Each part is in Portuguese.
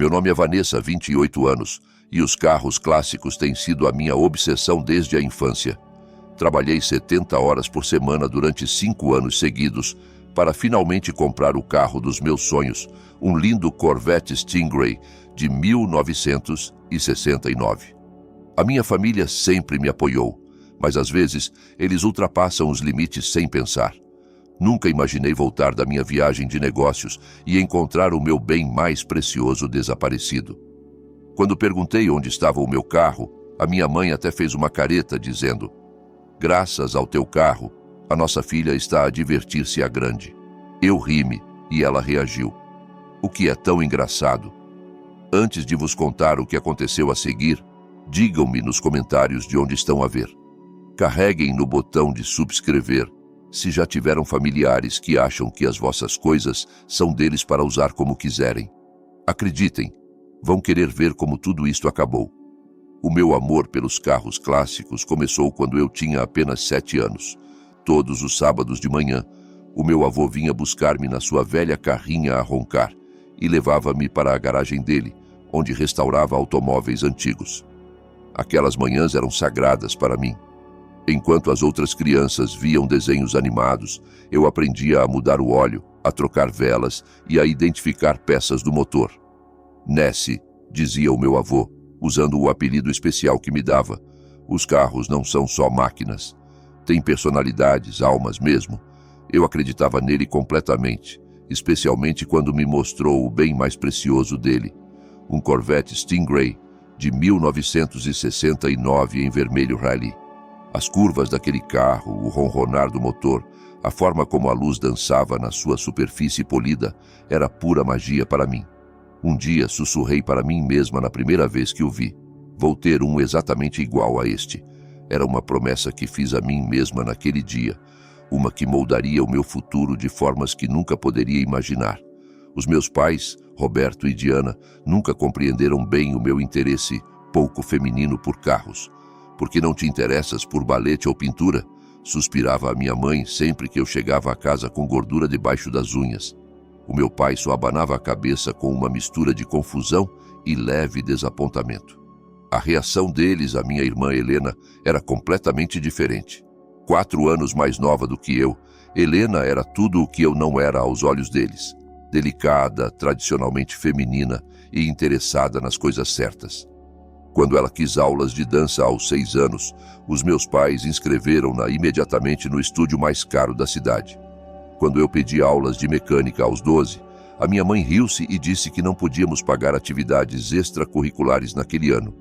Meu nome é Vanessa, 28 anos, e os carros clássicos têm sido a minha obsessão desde a infância. Trabalhei 70 horas por semana durante 5 anos seguidos para finalmente comprar o carro dos meus sonhos, um lindo Corvette Stingray de 1969. A minha família sempre me apoiou, mas às vezes eles ultrapassam os limites sem pensar. Nunca imaginei voltar da minha viagem de negócios e encontrar o meu bem mais precioso desaparecido. Quando perguntei onde estava o meu carro, a minha mãe até fez uma careta dizendo: "Graças ao teu carro, a nossa filha está a divertir-se à grande." Eu ri-me e ela reagiu. O que é tão engraçado? Antes de vos contar o que aconteceu a seguir, digam-me nos comentários de onde estão a ver. Carreguem no botão de subscrever se já tiveram familiares que acham que as vossas coisas são deles para usar como quiserem. Acreditem, vão querer ver como tudo isto acabou. O meu amor pelos carros clássicos começou quando eu tinha apenas 7 anos. Todos os sábados de manhã, o meu avô vinha buscar-me na sua velha carrinha a roncar e levava-me para a garagem dele, onde restaurava automóveis antigos. Aquelas manhãs eram sagradas para mim. Enquanto as outras crianças viam desenhos animados, eu aprendia a mudar o óleo, a trocar velas e a identificar peças do motor. "Nessie", dizia o meu avô, usando o apelido especial que me dava, "os carros não são só máquinas. Têm personalidades, almas mesmo." Eu acreditava nele completamente, especialmente quando me mostrou o bem mais precioso dele, um Corvette Stingray de 1969 em vermelho rally. As curvas daquele carro, o ronronar do motor, a forma como a luz dançava na sua superfície polida, era pura magia para mim. Um dia sussurrei para mim mesma na primeira vez que o vi: "Vou ter um exatamente igual a este." Era uma promessa que fiz a mim mesma naquele dia, uma que moldaria o meu futuro de formas que nunca poderia imaginar. Os meus pais, Roberto e Diana, nunca compreenderam bem o meu interesse pouco feminino por carros. "Por que não te interessas por balete ou pintura?" suspirava a minha mãe sempre que eu chegava a casa com gordura debaixo das unhas. O meu pai só abanava a cabeça com uma mistura de confusão e leve desapontamento. A reação deles à minha irmã Helena era completamente diferente. 4 anos mais nova do que eu, Helena era tudo o que eu não era aos olhos deles: delicada, tradicionalmente feminina e interessada nas coisas certas. Quando ela quis aulas de dança aos 6 anos, os meus pais inscreveram-na imediatamente no estúdio mais caro da cidade. Quando eu pedi aulas de mecânica aos 12, a minha mãe riu-se e disse que não podíamos pagar atividades extracurriculares naquele ano.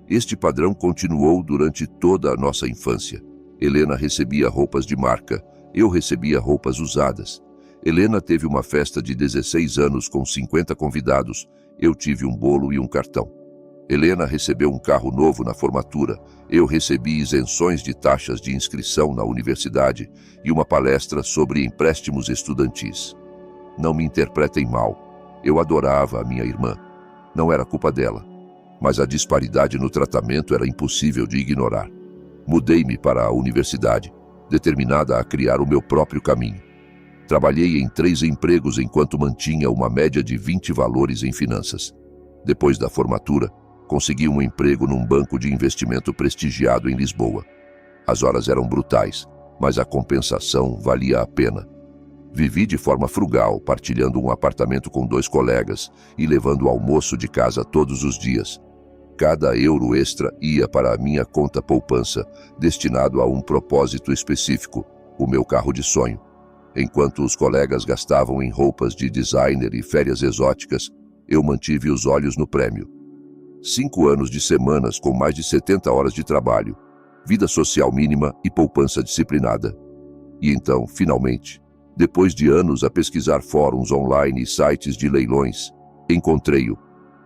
Este padrão continuou durante toda a nossa infância. Helena recebia roupas de marca, eu recebia roupas usadas. Helena teve uma festa de 16 anos com 50 convidados, eu tive um bolo e um cartão. Helena recebeu um carro novo na formatura, eu recebi isenções de taxas de inscrição na universidade e uma palestra sobre empréstimos estudantis. Não me interpretem mal, eu adorava a minha irmã. Não era culpa dela, mas a disparidade no tratamento era impossível de ignorar. Mudei-me para a universidade, determinada a criar o meu próprio caminho. Trabalhei em 3 empregos enquanto mantinha uma média de 20 valores em finanças. Depois da formatura, consegui um emprego num banco de investimento prestigiado em Lisboa. As horas eram brutais, mas a compensação valia a pena. Vivi de forma frugal, partilhando um apartamento com 2 colegas e levando almoço de casa todos os dias. Cada euro extra ia para a minha conta poupança, destinado a um propósito específico, o meu carro de sonho. Enquanto os colegas gastavam em roupas de designer e férias exóticas, eu mantive os olhos no prêmio. 5 anos de semanas com mais de 70 horas de trabalho, vida social mínima e poupança disciplinada. E então, finalmente, depois de anos a pesquisar fóruns online e sites de leilões, encontrei-o,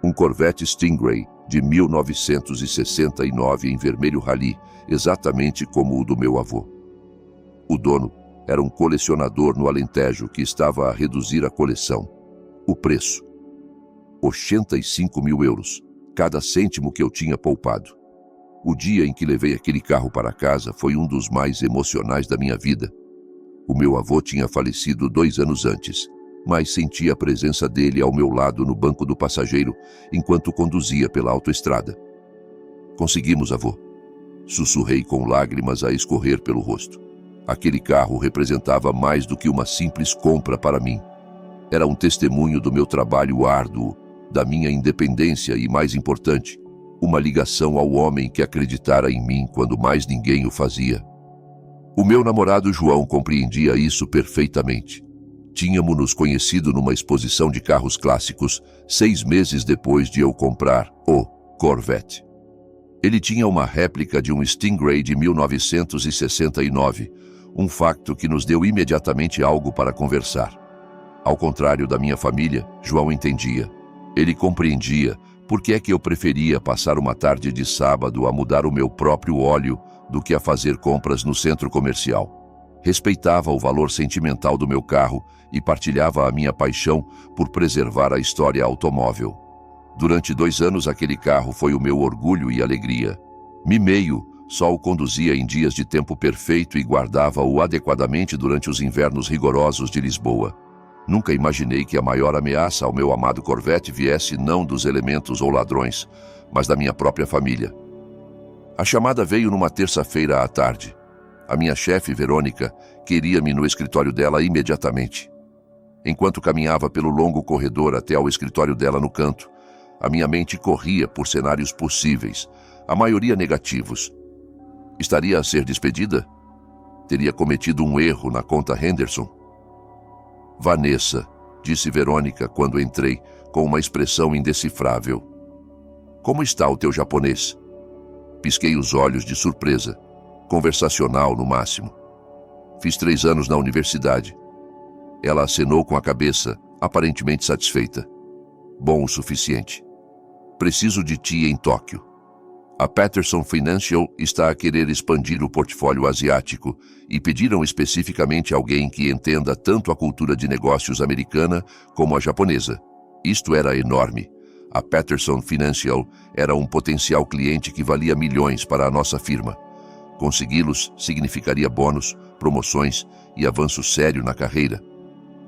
um Corvette Stingray de 1969 em vermelho rally, exatamente como o do meu avô. O dono era um colecionador no Alentejo que estava a reduzir a coleção. O preço: 85 mil euros. Cada cêntimo que eu tinha poupado. O dia em que levei aquele carro para casa foi um dos mais emocionais da minha vida. O meu avô tinha falecido 2 anos antes. mas senti a presença dele ao meu lado no banco do passageiro enquanto conduzia pela autoestrada. Conseguimos, avô. Sussurrei com lágrimas a escorrer pelo rosto. Aquele carro representava mais do que uma simples compra para mim. Era um testemunho do meu trabalho árduo, da minha independência e, mais importante, uma ligação ao homem que acreditara em mim quando mais ninguém o fazia. O meu namorado João compreendia isso perfeitamente. Tínhamos nos conhecido numa exposição de carros clássicos 6 meses depois de eu comprar o Corvette. Ele tinha uma réplica de um Stingray de 1969, um facto que nos deu imediatamente algo para conversar. Ao contrário da minha família, João entendia. Ele compreendia por que é que eu preferia passar uma tarde de sábado a mudar o meu próprio óleo do que a fazer compras no centro comercial. Respeitava o valor sentimental do meu carro e partilhava a minha paixão por preservar a história automóvel. Durante 2 anos aquele carro foi o meu orgulho e alegria. Meio só o conduzia em dias de tempo perfeito e guardava-o adequadamente durante os invernos rigorosos de Lisboa. Nunca imaginei que a maior ameaça ao meu amado Corvette viesse não dos elementos ou ladrões, mas da minha própria família. A chamada veio numa terça-feira à tarde. A minha chefe, Verônica, queria-me no escritório dela imediatamente. Enquanto caminhava pelo longo corredor até ao escritório dela no canto, a minha mente corria por cenários possíveis, a maioria negativos. Estaria a ser despedida? Teria cometido um erro na conta Henderson? Vanessa, disse Verônica quando entrei, com uma expressão indecifrável. Como está o teu japonês? Pisquei os olhos de surpresa. Conversacional no máximo. Fiz 3 anos na universidade. Ela acenou com a cabeça, aparentemente satisfeita. Bom o suficiente. Preciso de ti em Tóquio. A Peterson Financial está a querer expandir o portfólio asiático e pediram especificamente alguém que entenda tanto a cultura de negócios americana como a japonesa. Isto era enorme. A Peterson Financial era um potencial cliente que valia milhões para a nossa firma. Consegui-los significaria bônus, promoções e avanço sério na carreira.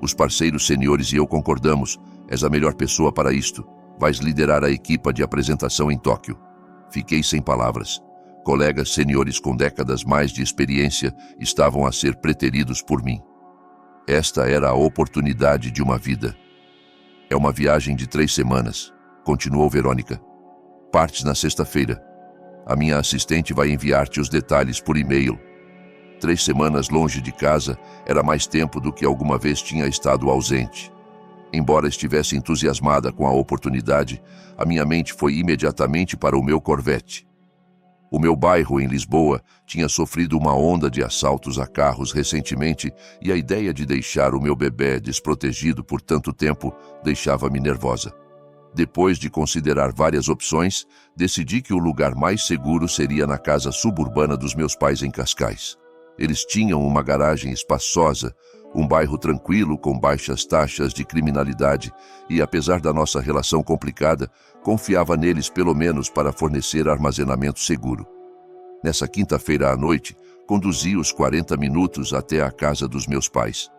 Os parceiros seniores e eu concordamos. És a melhor pessoa para isto. Vais liderar a equipa de apresentação em Tóquio. Fiquei sem palavras. Colegas seniores com décadas mais de experiência estavam a ser preteridos por mim. Esta era a oportunidade de uma vida. É uma viagem de 3 semanas, continuou Verônica. Partes na sexta-feira. A minha assistente vai enviar-te os detalhes por e-mail. 3 semanas longe de casa era mais tempo do que alguma vez tinha estado ausente. Embora estivesse entusiasmada com a oportunidade, a minha mente foi imediatamente para o meu Corvette. O meu bairro em Lisboa tinha sofrido uma onda de assaltos a carros recentemente e a ideia de deixar o meu bebê desprotegido por tanto tempo deixava-me nervosa. Depois de considerar várias opções, decidi que o lugar mais seguro seria na casa suburbana dos meus pais em Cascais. Eles tinham uma garagem espaçosa, um bairro tranquilo com baixas taxas de criminalidade e, apesar da nossa relação complicada, confiava neles pelo menos para fornecer armazenamento seguro. Nessa quinta-feira à noite, conduzi os 40 minutos até a casa dos meus pais.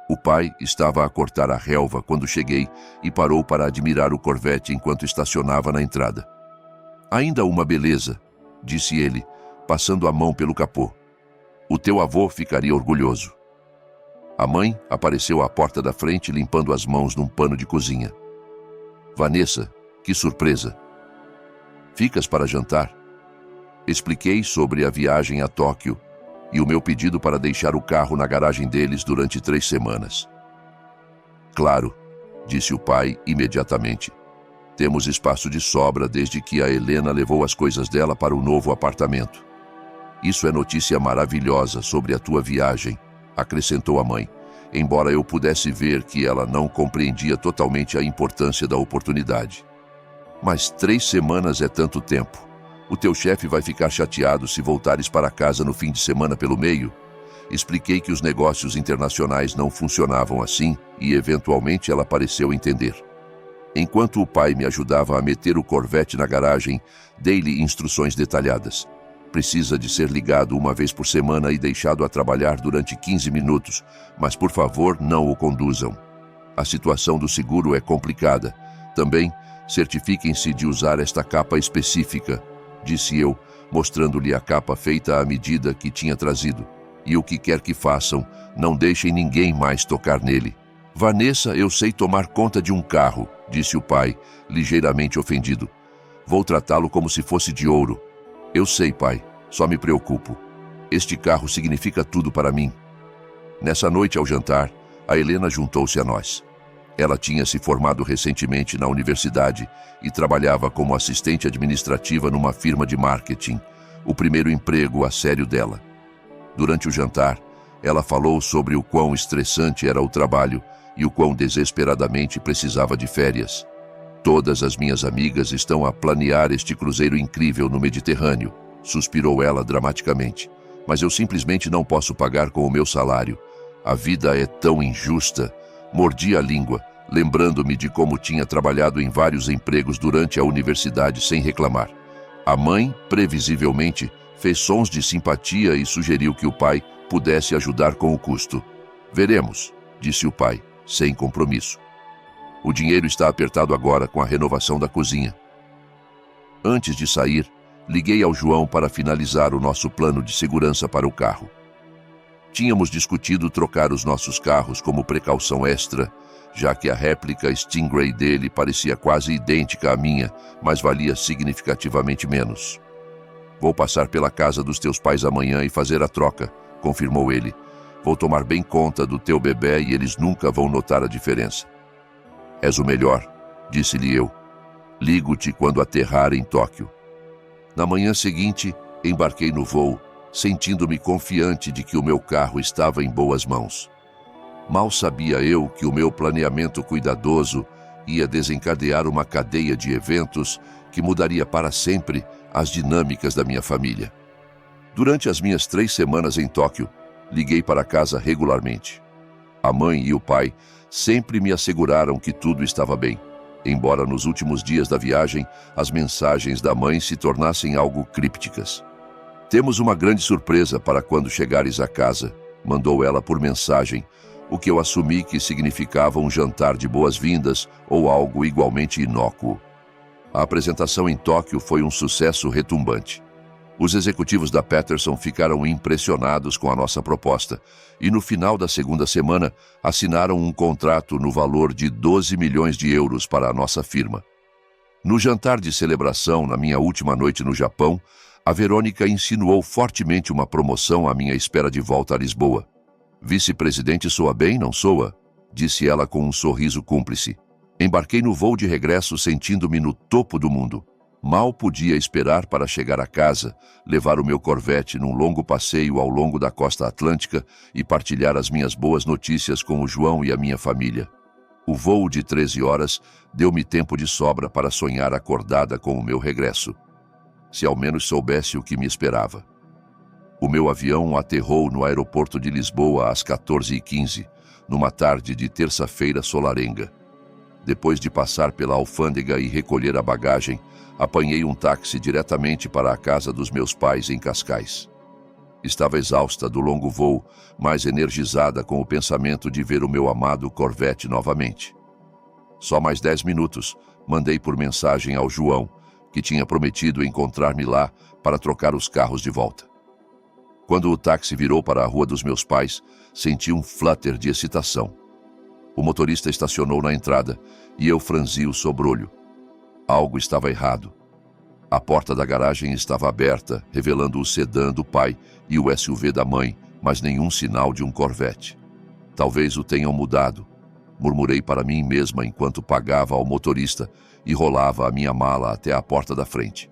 O pai estava a cortar a relva quando cheguei e parou para admirar o Corvette enquanto estacionava na entrada. Ainda uma beleza, disse ele, passando a mão pelo capô. O teu avô ficaria orgulhoso. A mãe apareceu à porta da frente limpando as mãos num pano de cozinha. Vanessa, que surpresa! Ficas para jantar? Expliquei sobre a viagem a Tóquio e o meu pedido para deixar o carro na garagem deles durante 3 semanas. Claro, disse o pai imediatamente. Temos espaço de sobra desde que a Helena levou as coisas dela para o novo apartamento. Isso é notícia maravilhosa sobre a tua viagem, acrescentou a mãe, embora eu pudesse ver que ela não compreendia totalmente a importância da oportunidade. Mas 3 semanas é tanto tempo. O teu chefe vai ficar chateado se voltares para casa no fim de semana pelo meio. Expliquei que os negócios internacionais não funcionavam assim e, eventualmente, ela pareceu entender. Enquanto o pai me ajudava a meter o Corvette na garagem, dei-lhe instruções detalhadas. Precisa de ser ligado uma vez por semana e deixado a trabalhar durante 15 minutos, mas por favor não o conduzam. A situação do seguro é complicada. Também, certifiquem-se de usar esta capa específica, disse eu, mostrando-lhe a capa feita à medida que tinha trazido. E o que quer que façam, não deixem ninguém mais tocar nele. Vanessa, eu sei tomar conta de um carro, disse o pai, ligeiramente ofendido. Vou tratá-lo como se fosse de ouro. Eu sei, pai, só me preocupo. Este carro significa tudo para mim. Nessa noite, ao jantar, a Helena juntou-se a nós. Ela tinha se formado recentemente na universidade e trabalhava como assistente administrativa numa firma de marketing, o primeiro emprego a sério dela. Durante o jantar, ela falou sobre o quão estressante era o trabalho e o quão desesperadamente precisava de férias. Todas as minhas amigas estão a planear este cruzeiro incrível no Mediterrâneo, suspirou ela dramaticamente. Mas eu simplesmente não posso pagar com o meu salário. A vida é tão injusta. Mordi a língua, lembrando-me de como tinha trabalhado em vários empregos durante a universidade sem reclamar. A mãe, previsivelmente, fez sons de simpatia e sugeriu que o pai pudesse ajudar com o custo. Veremos, disse o pai, sem compromisso. O dinheiro está apertado agora com a renovação da cozinha. Antes de sair, liguei ao João para finalizar o nosso plano de segurança para o carro. Tínhamos discutido trocar os nossos carros como precaução extra, já que a réplica Stingray dele parecia quase idêntica à minha, mas valia significativamente menos. Vou passar pela casa dos teus pais amanhã e fazer a troca, confirmou ele. Vou tomar bem conta do teu bebê e eles nunca vão notar a diferença. És o melhor, disse-lhe eu. Ligo-te quando aterrar em Tóquio. Na manhã seguinte, embarquei no voo, sentindo-me confiante de que o meu carro estava em boas mãos. Mal sabia eu que o meu planeamento cuidadoso ia desencadear uma cadeia de eventos que mudaria para sempre as dinâmicas da minha família. Durante as minhas 3 semanas em Tóquio, liguei para casa regularmente. A mãe e o pai sempre me asseguraram que tudo estava bem, embora nos últimos dias da viagem as mensagens da mãe se tornassem algo crípticas. Temos uma grande surpresa para quando chegares a casa, mandou ela por mensagem, o que eu assumi que significava um jantar de boas-vindas ou algo igualmente inócuo. A apresentação em Tóquio foi um sucesso retumbante. Os executivos da Peterson ficaram impressionados com a nossa proposta e no final da segunda semana assinaram um contrato no valor de 12 milhões de euros para a nossa firma. No jantar de celebração na minha última noite no Japão, a Verônica insinuou fortemente uma promoção à minha espera de volta a Lisboa. Vice-presidente soa bem, não soa? Disse ela com um sorriso cúmplice. Embarquei no voo de regresso sentindo-me no topo do mundo. Mal podia esperar para chegar a casa, levar o meu Corvette num longo passeio ao longo da costa atlântica e partilhar as minhas boas notícias com o João e a minha família. O voo de 13 horas deu-me tempo de sobra para sonhar acordada com o meu regresso. Se ao menos soubesse o que me esperava. O meu avião aterrou no aeroporto de Lisboa às 14h15, numa tarde de terça-feira solarenga. Depois de passar pela alfândega e recolher a bagagem, apanhei um táxi diretamente para a casa dos meus pais em Cascais. Estava exausta do longo voo, mas energizada com o pensamento de ver o meu amado Corvette novamente. Só mais 10 minutos, mandei por mensagem ao João, que tinha prometido encontrar-me lá para trocar os carros de volta. Quando o táxi virou para a rua dos meus pais, senti um flutter de excitação. O motorista estacionou na entrada e eu franzi o sobrolho. Algo estava errado. A porta da garagem estava aberta, revelando o sedã do pai e o SUV da mãe, mas nenhum sinal de um Corvette. Talvez o tenham mudado, murmurei para mim mesma enquanto pagava ao motorista e rolava a minha mala até a porta da frente.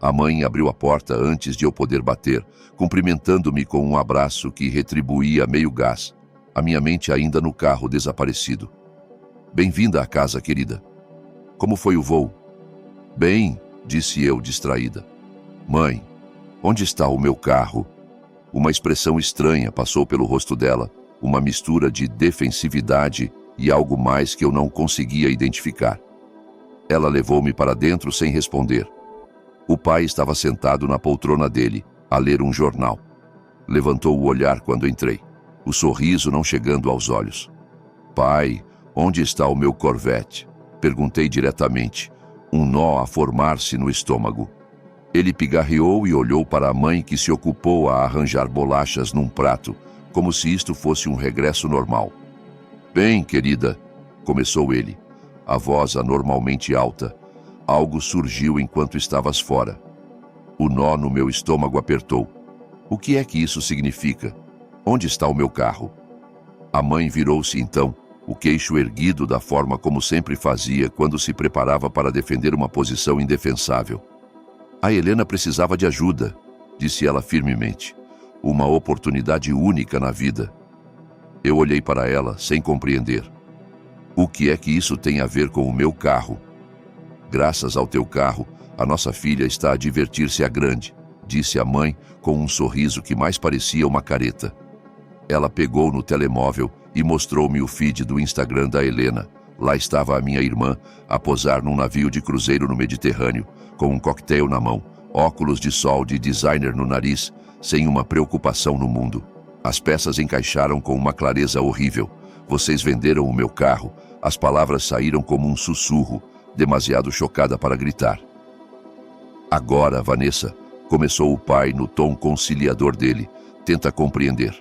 A mãe abriu a porta antes de eu poder bater, cumprimentando-me com um abraço que retribuía a meio gás, a minha mente ainda no carro desaparecido. Bem-vinda à casa, querida. Como foi o voo? Bem, disse eu, distraída. Mãe, onde está o meu carro? Uma expressão estranha passou pelo rosto dela, uma mistura de defensividade e algo mais que eu não conseguia identificar. Ela levou-me para dentro sem responder. O pai estava sentado na poltrona dele, a ler um jornal. Levantou o olhar quando entrei, o sorriso não chegando aos olhos. Pai, Onde está o meu Corvette? Perguntei diretamente, um nó a formar-se no estômago. Ele pigarreou e olhou para a mãe, que se ocupou a arranjar bolachas num prato, como se isto fosse um regresso normal. Bem, querida, começou ele, a voz anormalmente alta. Algo surgiu enquanto estavas fora. O nó no meu estômago apertou. O que é que isso significa? Onde está o meu carro? A mãe virou-se então, o queixo erguido da forma como sempre fazia quando se preparava para defender uma posição indefensável. A Helena precisava de ajuda, disse ela firmemente. Uma oportunidade única na vida. Eu olhei para ela, sem compreender. O que é que isso tem a ver com o meu carro? Graças ao teu carro, a nossa filha está a divertir-se à grande, disse a mãe com um sorriso que mais parecia uma careta. Ela pegou no telemóvel e mostrou-me o feed do Instagram da Helena. Lá estava a minha irmã, a posar num navio de cruzeiro no Mediterrâneo, com um coquetel na mão, óculos de sol de designer no nariz, sem uma preocupação no mundo. As peças encaixaram com uma clareza horrível. Vocês venderam o meu carro. As palavras saíram como um sussurro, demasiado chocada para gritar. Agora, Vanessa, começou o pai no tom conciliador dele, tenta compreender.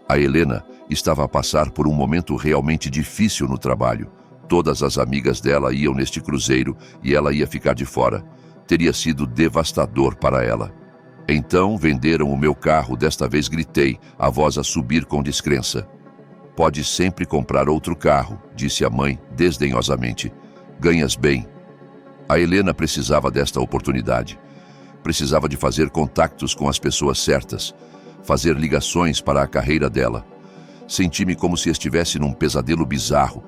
A Helena estava a passar por um momento realmente difícil no trabalho. Todas as amigas dela iam neste cruzeiro e ela ia ficar de fora. Teria sido devastador para ela. Então venderam o meu carro, desta vez gritei, a voz a subir com descrença. Pode sempre comprar outro carro, disse a mãe, desdenhosamente. Ganhas bem. A Helena precisava desta oportunidade. Precisava de fazer contactos com as pessoas certas, fazer ligações para a carreira dela. Senti-me como se estivesse num pesadelo bizarro.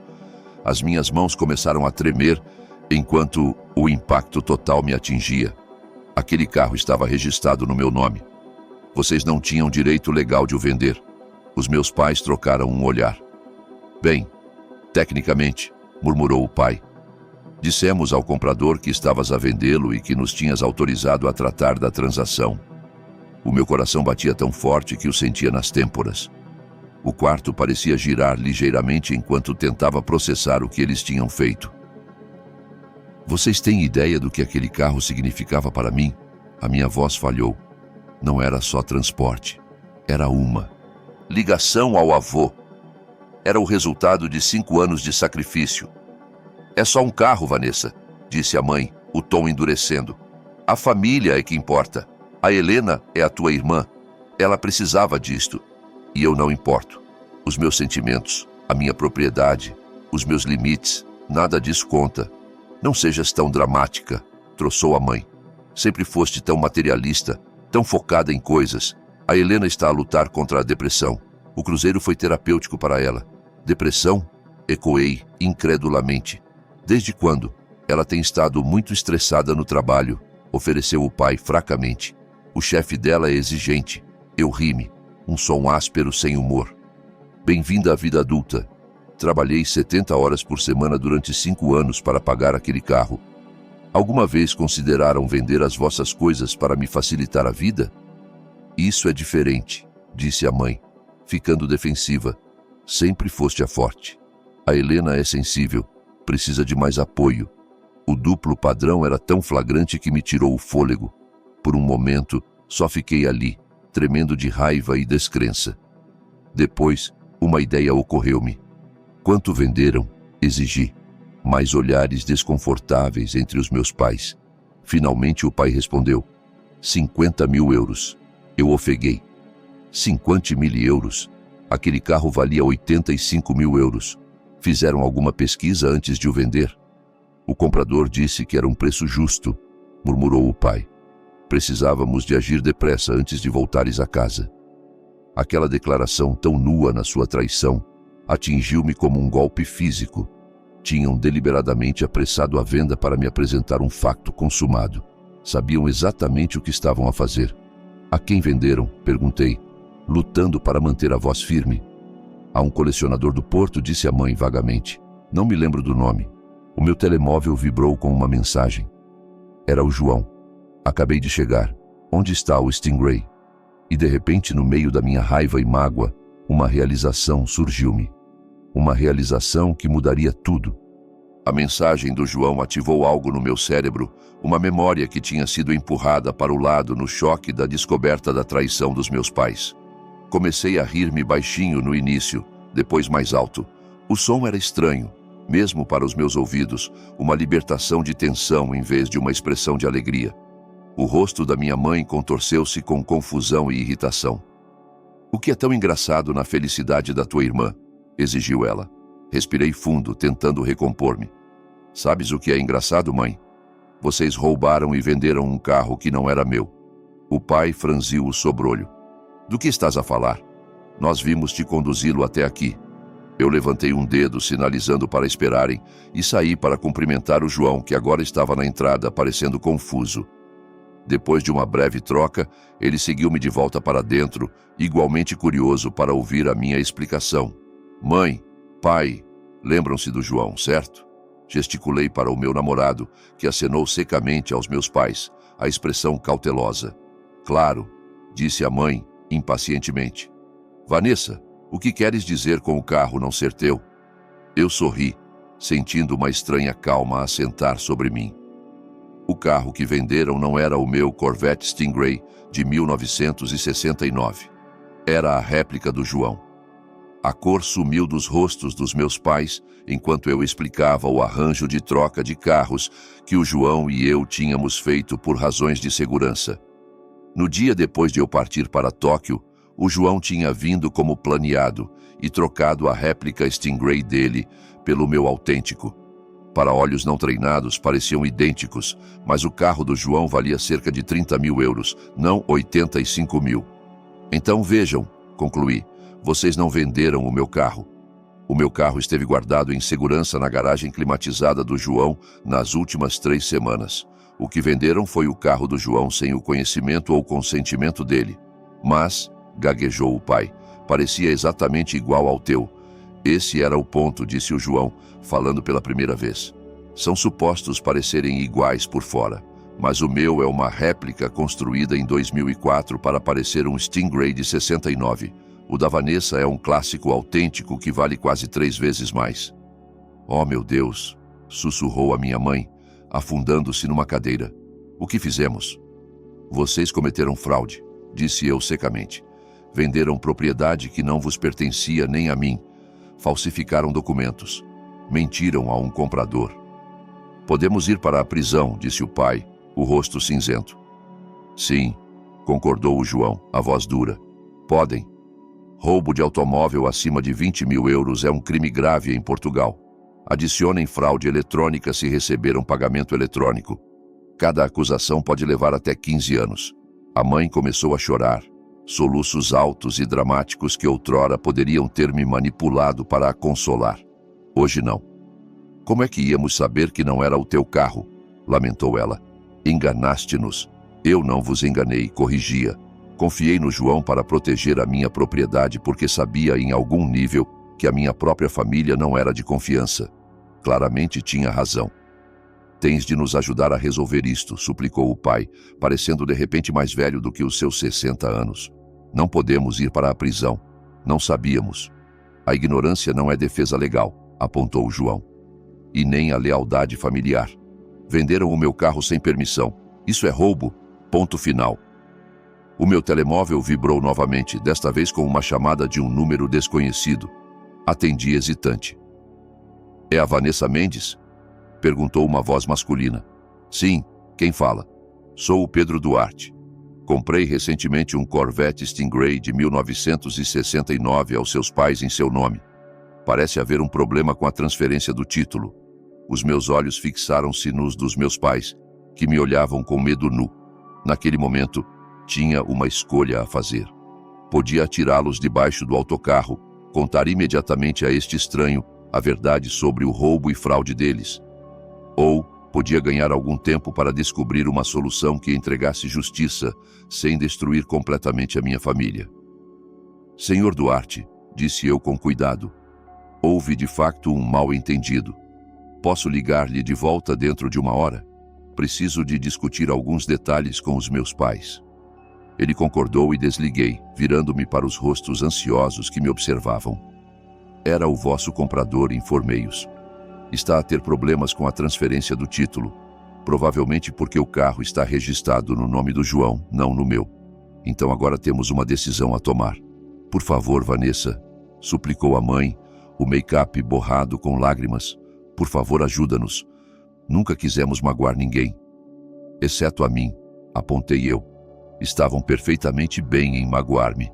As minhas mãos começaram a tremer enquanto o impacto total me atingia. Aquele carro estava registrado no meu nome. Vocês não tinham direito legal de o vender. Os meus pais trocaram um olhar. Bem, tecnicamente, murmurou o pai. Dissemos ao comprador que estavas a vendê-lo e que nos tinhas autorizado a tratar da transação. O meu coração batia tão forte que o sentia nas têmporas. O quarto parecia girar ligeiramente enquanto tentava processar o que eles tinham feito. Vocês têm ideia do que aquele carro significava para mim? A minha voz falhou. Não era só transporte. Era uma ligação ao avô. Era o resultado de 5 anos de sacrifício. É só um carro, Vanessa, disse a mãe, o tom endurecendo. A família é que importa. A Helena é a tua irmã. Ela precisava disto. E eu não importo. Os meus sentimentos, a minha propriedade, os meus limites, nada disso conta. Não sejas tão dramática, troçou a mãe. Sempre foste tão materialista, tão focada em coisas. A Helena está a lutar contra a depressão. O cruzeiro foi terapêutico para ela. Depressão? Ecoei, incredulamente. Desde quando? Ela tem estado muito estressada no trabalho, ofereceu o pai fracamente. O chefe dela é exigente. Eu ri-me. Um som áspero sem humor. Bem-vinda à vida adulta. Trabalhei 70 horas por semana durante 5 anos para pagar aquele carro. Alguma vez consideraram vender as vossas coisas para me facilitar a vida? Isso é diferente, disse a mãe, ficando defensiva. Sempre foste a forte. A Helena é sensível, precisa de mais apoio. O duplo padrão era tão flagrante que me tirou o fôlego. Por um momento, só fiquei ali, tremendo de raiva e descrença. Depois, uma ideia ocorreu-me. Quanto venderam? Exigi. Mais olhares desconfortáveis entre os meus pais. Finalmente o pai respondeu. 50 mil euros. Eu ofeguei. 50 mil euros? Aquele carro valia 85 mil euros. Fizeram alguma pesquisa antes de o vender? O comprador disse que era um preço justo, murmurou o pai. Precisávamos de agir depressa antes de voltares a casa. Aquela declaração tão nua na sua traição atingiu-me como um golpe físico. Tinham deliberadamente apressado a venda para me apresentar um facto consumado. Sabiam exatamente o que estavam a fazer. A quem venderam? Perguntei, lutando para manter a voz firme. A um colecionador do Porto, disse a mãe vagamente. Não me lembro do nome. O meu telemóvel vibrou com uma mensagem. Era o João. Acabei de chegar. Onde está o Stingray? E de repente, no meio da minha raiva e mágoa, uma realização surgiu-me. Uma realização que mudaria tudo. A mensagem do João ativou algo no meu cérebro, uma memória que tinha sido empurrada para o lado no choque da descoberta da traição dos meus pais. Comecei a rir-me baixinho no início, depois mais alto. O som era estranho, mesmo para os meus ouvidos, uma libertação de tensão em vez de uma expressão de alegria. O rosto da minha mãe contorceu-se com confusão e irritação. "O que é tão engraçado na felicidade da tua irmã?" exigiu ela. Respirei fundo, tentando recompor-me. "Sabes o que é engraçado, mãe? Vocês roubaram e venderam um carro que não era meu." O pai franziu o sobrolho. "Do que estás a falar? Nós vimos te conduzi-lo até aqui." Eu levantei um dedo, sinalizando para esperarem, e saí para cumprimentar o João, que agora estava na entrada, parecendo confuso. Depois de uma breve troca, ele seguiu-me de volta para dentro, igualmente curioso para ouvir a minha explicação. "Mãe, pai, lembram-se do João, certo?" Gesticulei para o meu namorado, que acenou secamente aos meus pais, a expressão cautelosa. "Claro", disse a mãe, impacientemente. "Vanessa, o que queres dizer com o carro não ser teu?" Eu sorri, sentindo uma estranha calma assentar sobre mim. O carro que venderam não era o meu Corvette Stingray de 1969. Era a réplica do João. A cor sumiu dos rostos dos meus pais enquanto eu explicava o arranjo de troca de carros que o João e eu tínhamos feito por razões de segurança. No dia depois de eu partir para Tóquio, o João tinha vindo como planeado e trocado a réplica Stingray dele pelo meu autêntico. Para olhos não treinados, pareciam idênticos, mas o carro do João valia cerca de 30 mil euros, não 85 mil. "Então vejam", concluí, "vocês não venderam o meu carro. O meu carro esteve guardado em segurança na garagem climatizada do João nas últimas 3 semanas. O que venderam foi o carro do João sem o conhecimento ou consentimento dele. Mas", gaguejou o pai, "parecia exatamente igual ao teu." "Esse era o ponto", disse o João, falando pela primeira vez. "São supostos parecerem iguais por fora, mas o meu é uma réplica construída em 2004 para parecer um Stingray de 69. O da Vanessa é um clássico autêntico que vale quase 3 vezes mais." "Oh, meu Deus", sussurrou a minha mãe, afundando-se numa cadeira. "O que fizemos?" "Vocês cometeram fraude", disse eu secamente. "Venderam propriedade que não vos pertencia nem a mim. Falsificaram documentos. Mentiram a um comprador." "Podemos ir para a prisão", disse o pai, o rosto cinzento. "Sim", concordou o João, a voz dura. "Podem. Roubo de automóvel acima de 20 mil euros é um crime grave em Portugal. Adicionem fraude eletrônica se receber um pagamento eletrônico. Cada acusação pode levar até 15 anos. A mãe começou a chorar. Soluços altos e dramáticos que outrora poderiam ter me manipulado para a consolar. Hoje não. "Como é que íamos saber que não era o teu carro?" lamentou ela. "Enganaste-nos." "Eu não vos enganei", corrigia. "Confiei no João para proteger a minha propriedade porque sabia em algum nível que a minha própria família não era de confiança." Claramente tinha razão. "Tens de nos ajudar a resolver isto", suplicou o pai, parecendo de repente mais velho do que os seus 60 anos. "Não podemos ir para a prisão. Não sabíamos." "A ignorância não é defesa legal", apontou o João. "E nem a lealdade familiar. Venderam o meu carro sem permissão. Isso é roubo. Ponto final." O meu telemóvel vibrou novamente, desta vez com uma chamada de um número desconhecido. Atendi hesitante. "É a Vanessa Mendes?" perguntou uma voz masculina. "Sim, quem fala?" "Sou o Pedro Duarte. Comprei recentemente um Corvette Stingray de 1969 aos seus pais em seu nome. Parece haver um problema com a transferência do título." Os meus olhos fixaram-se nos dos meus pais, que me olhavam com medo nu. Naquele momento, tinha uma escolha a fazer. Podia atirá-los debaixo do autocarro, contar imediatamente a este estranho a verdade sobre o roubo e fraude deles. Ou podia ganhar algum tempo para descobrir uma solução que entregasse justiça, sem destruir completamente a minha família. "Senhor Duarte", disse eu com cuidado, "houve de facto um mal-entendido. Posso ligar-lhe de volta dentro de 1 hora? Preciso de discutir alguns detalhes com os meus pais." Ele concordou e desliguei, virando-me para os rostos ansiosos que me observavam. Era o vosso comprador, informei-os. Está a ter problemas com a transferência do título, provavelmente porque o carro está registrado no nome do João, não no meu. Então agora temos uma decisão a tomar. Por favor, Vanessa, suplicou a mãe, o make-up borrado com lágrimas. Por favor, ajuda-nos. Nunca quisemos magoar ninguém. Exceto a mim, apontei eu. Estavam perfeitamente bem em magoar-me.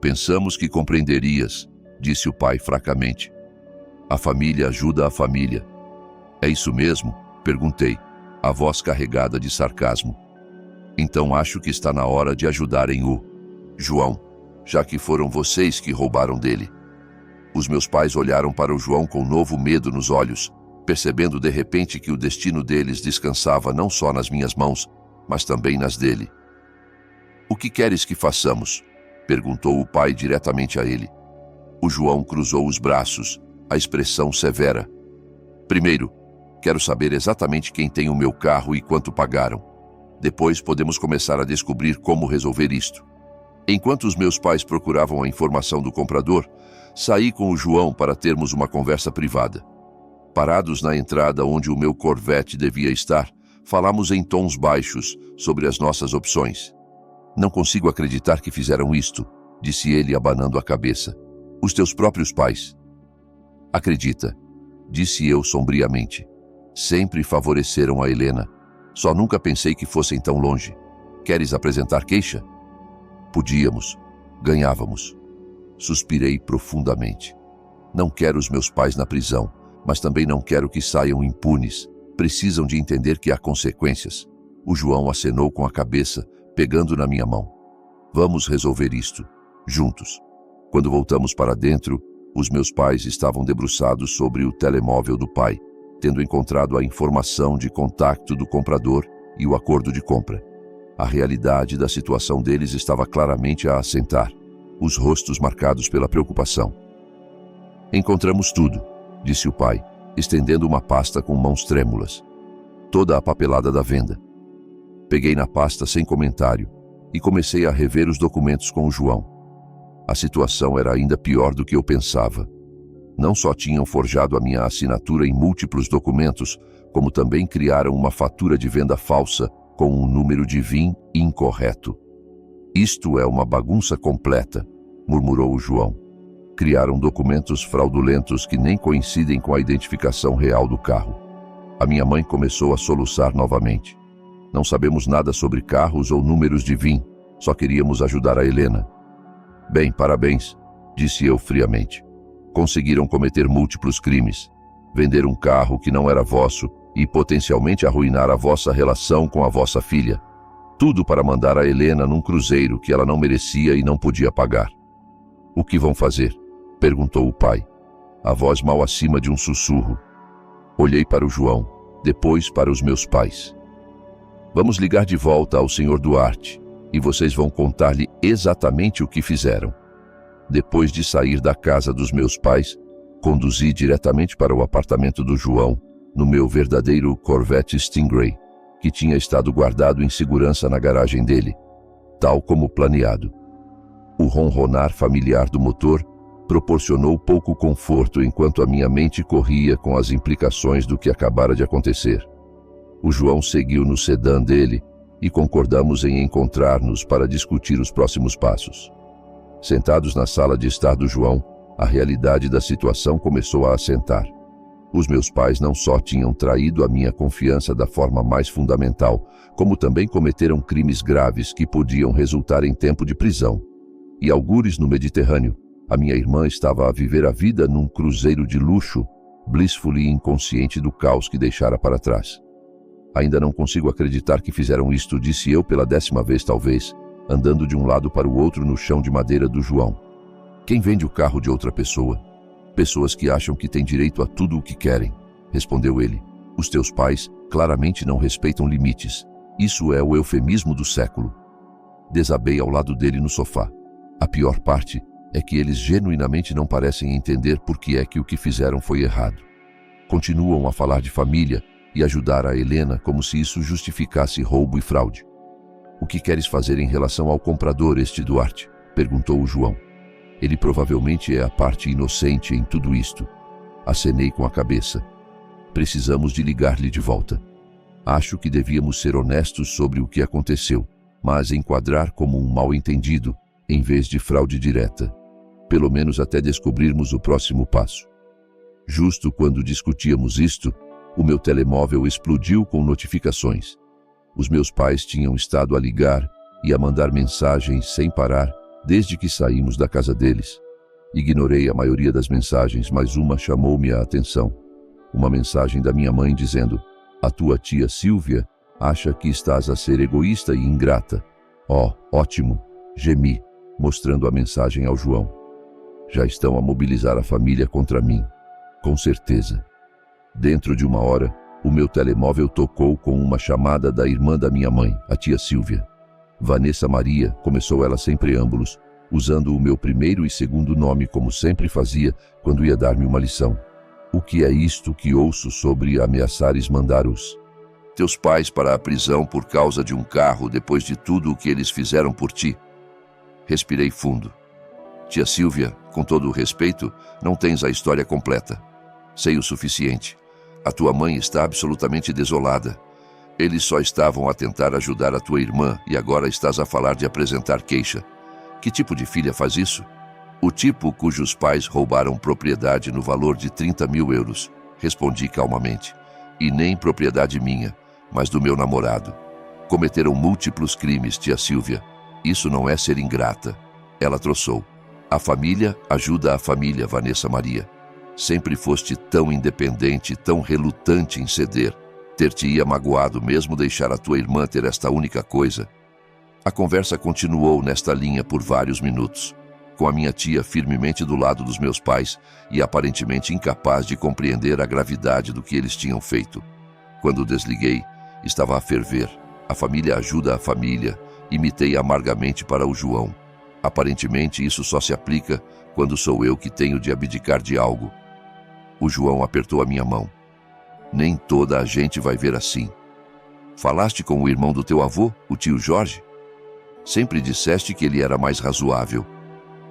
Pensamos que compreenderias, disse o pai fracamente. A família ajuda a família. É isso mesmo? Perguntei, a voz carregada de sarcasmo. Então acho que está na hora de ajudarem o João, já que foram vocês que roubaram dele. Os meus pais olharam para o João com novo medo nos olhos, percebendo de repente que o destino deles descansava não só nas minhas mãos, mas também nas dele. O que queres que façamos? Perguntou o pai diretamente a ele. O João cruzou os braços, a expressão severa. Primeiro, quero saber exatamente quem tem o meu carro e quanto pagaram. Depois podemos começar a descobrir como resolver isto. Enquanto os meus pais procuravam a informação do comprador, saí com o João para termos uma conversa privada. Parados na entrada onde o meu Corvette devia estar, falamos em tons baixos sobre as nossas opções. Não consigo acreditar que fizeram isto, disse ele abanando a cabeça. Os teus próprios pais. Acredita, disse eu sombriamente. Sempre favoreceram a Helena. Só nunca pensei que fossem tão longe. Queres apresentar queixa? Podíamos. Ganhávamos. Suspirei profundamente. Não quero os meus pais na prisão, mas também não quero que saiam impunes. Precisam de entender que há consequências. O João acenou com a cabeça, pegando na minha mão. Vamos resolver isto, juntos. Quando voltamos para dentro, os meus pais estavam debruçados sobre o telemóvel do pai, tendo encontrado a informação de contato do comprador e o acordo de compra. A realidade da situação deles estava claramente a assentar, os rostos marcados pela preocupação. Encontramos tudo, disse o pai, estendendo uma pasta com mãos trêmulas. Toda a papelada da venda. Peguei na pasta sem comentário e comecei a rever os documentos com o João. A situação era ainda pior do que eu pensava. Não só tinham forjado a minha assinatura em múltiplos documentos, como também criaram uma fatura de venda falsa com um número de VIN incorreto. Isto é uma bagunça completa, murmurou o João. Criaram documentos fraudulentos que nem coincidem com a identificação real do carro. A minha mãe começou a soluçar novamente. Não sabemos nada sobre carros ou números de VIN, só queríamos ajudar a Helena. Bem, parabéns, disse eu friamente. Conseguiram cometer múltiplos crimes, vender um carro que não era vosso e potencialmente arruinar a vossa relação com a vossa filha. Tudo para mandar a Helena num cruzeiro que ela não merecia e não podia pagar. O que vão fazer? Perguntou o pai, a voz mal acima de um sussurro. Olhei para o João, depois para os meus pais. Vamos ligar de volta ao Sr. Duarte e vocês vão contar-lhe exatamente o que fizeram. Depois de sair da casa dos meus pais, conduzi diretamente para o apartamento do João, no meu verdadeiro Corvette Stingray, que tinha estado guardado em segurança na garagem dele, tal como planeado. O ronronar familiar do motor proporcionou pouco conforto enquanto a minha mente corria com as implicações do que acabara de acontecer. O João seguiu no sedã dele e concordamos em encontrar-nos para discutir os próximos passos. Sentados na sala de estar do João, a realidade da situação começou a assentar. Os meus pais não só tinham traído a minha confiança da forma mais fundamental, como também cometeram crimes graves que podiam resultar em tempo de prisão. E algures no Mediterrâneo, a minha irmã estava a viver a vida num cruzeiro de luxo, blissfully inconsciente do caos que deixara para trás. Ainda não consigo acreditar que fizeram isto, disse eu pela 10ª vez talvez, andando de um lado para o outro no chão de madeira do João. Quem vende o carro de outra pessoa? Pessoas que acham que têm direito a tudo o que querem, respondeu ele. Os teus pais claramente não respeitam limites. Isso é o eufemismo do século. Desabei ao lado dele no sofá. A pior parte é que eles genuinamente não parecem entender por que é que o que fizeram foi errado. Continuam a falar de família e ajudar a Helena como se isso justificasse roubo e fraude. O que queres fazer em relação ao comprador, este Duarte? Perguntou o João. Ele provavelmente é a parte inocente em tudo isto. Acenei com a cabeça. Precisamos de ligar-lhe de volta. Acho que devíamos ser honestos sobre o que aconteceu, mas enquadrar como um mal-entendido, em vez de fraude direta. Pelo menos até descobrirmos o próximo passo. Justo quando discutíamos isto, o meu telemóvel explodiu com notificações. Os meus pais tinham estado a ligar e a mandar mensagens sem parar desde que saímos da casa deles. Ignorei a maioria das mensagens, mas uma chamou-me a atenção. Uma mensagem da minha mãe dizendo: "A tua tia Silvia acha que estás a ser egoísta e ingrata." "Oh, ótimo!" gemi, mostrando a mensagem ao João. Já estão a mobilizar a família contra mim. Com certeza. Dentro de uma hora, o meu telemóvel tocou com uma chamada da irmã da minha mãe, a tia Silvia. Vanessa Maria, começou ela sem preâmbulos, usando o meu primeiro e segundo nome como sempre fazia quando ia dar-me uma lição. "O que é isto que ouço sobre ameaçares mandar os teus pais para a prisão por causa de um carro depois de tudo o que eles fizeram por ti?" Respirei fundo. "Tia Silvia, com todo o respeito, não tens a história completa. Sei o suficiente. A tua mãe está absolutamente desolada. Eles só estavam a tentar ajudar a tua irmã e agora estás a falar de apresentar queixa. Que tipo de filha faz isso?" "O tipo cujos pais roubaram propriedade no valor de 30 mil euros, respondi calmamente. "E nem propriedade minha, mas do meu namorado. Cometeram múltiplos crimes, tia Silvia. Isso não é ser ingrata." Ela troçou. "A família ajuda a família, Vanessa Maria. Sempre foste tão independente, tão relutante em ceder. Ter-te-ia magoado mesmo deixar a tua irmã ter esta única coisa." A conversa continuou nesta linha por vários minutos, com a minha tia firmemente do lado dos meus pais e aparentemente incapaz de compreender a gravidade do que eles tinham feito. Quando desliguei, estava a ferver. A família ajuda a família. Imitei amargamente para o João. Aparentemente isso só se aplica quando sou eu que tenho de abdicar de algo. O João apertou a minha mão. "Nem toda a gente vai ver assim. Falaste com o irmão do teu avô, o tio Jorge? Sempre disseste que ele era mais razoável.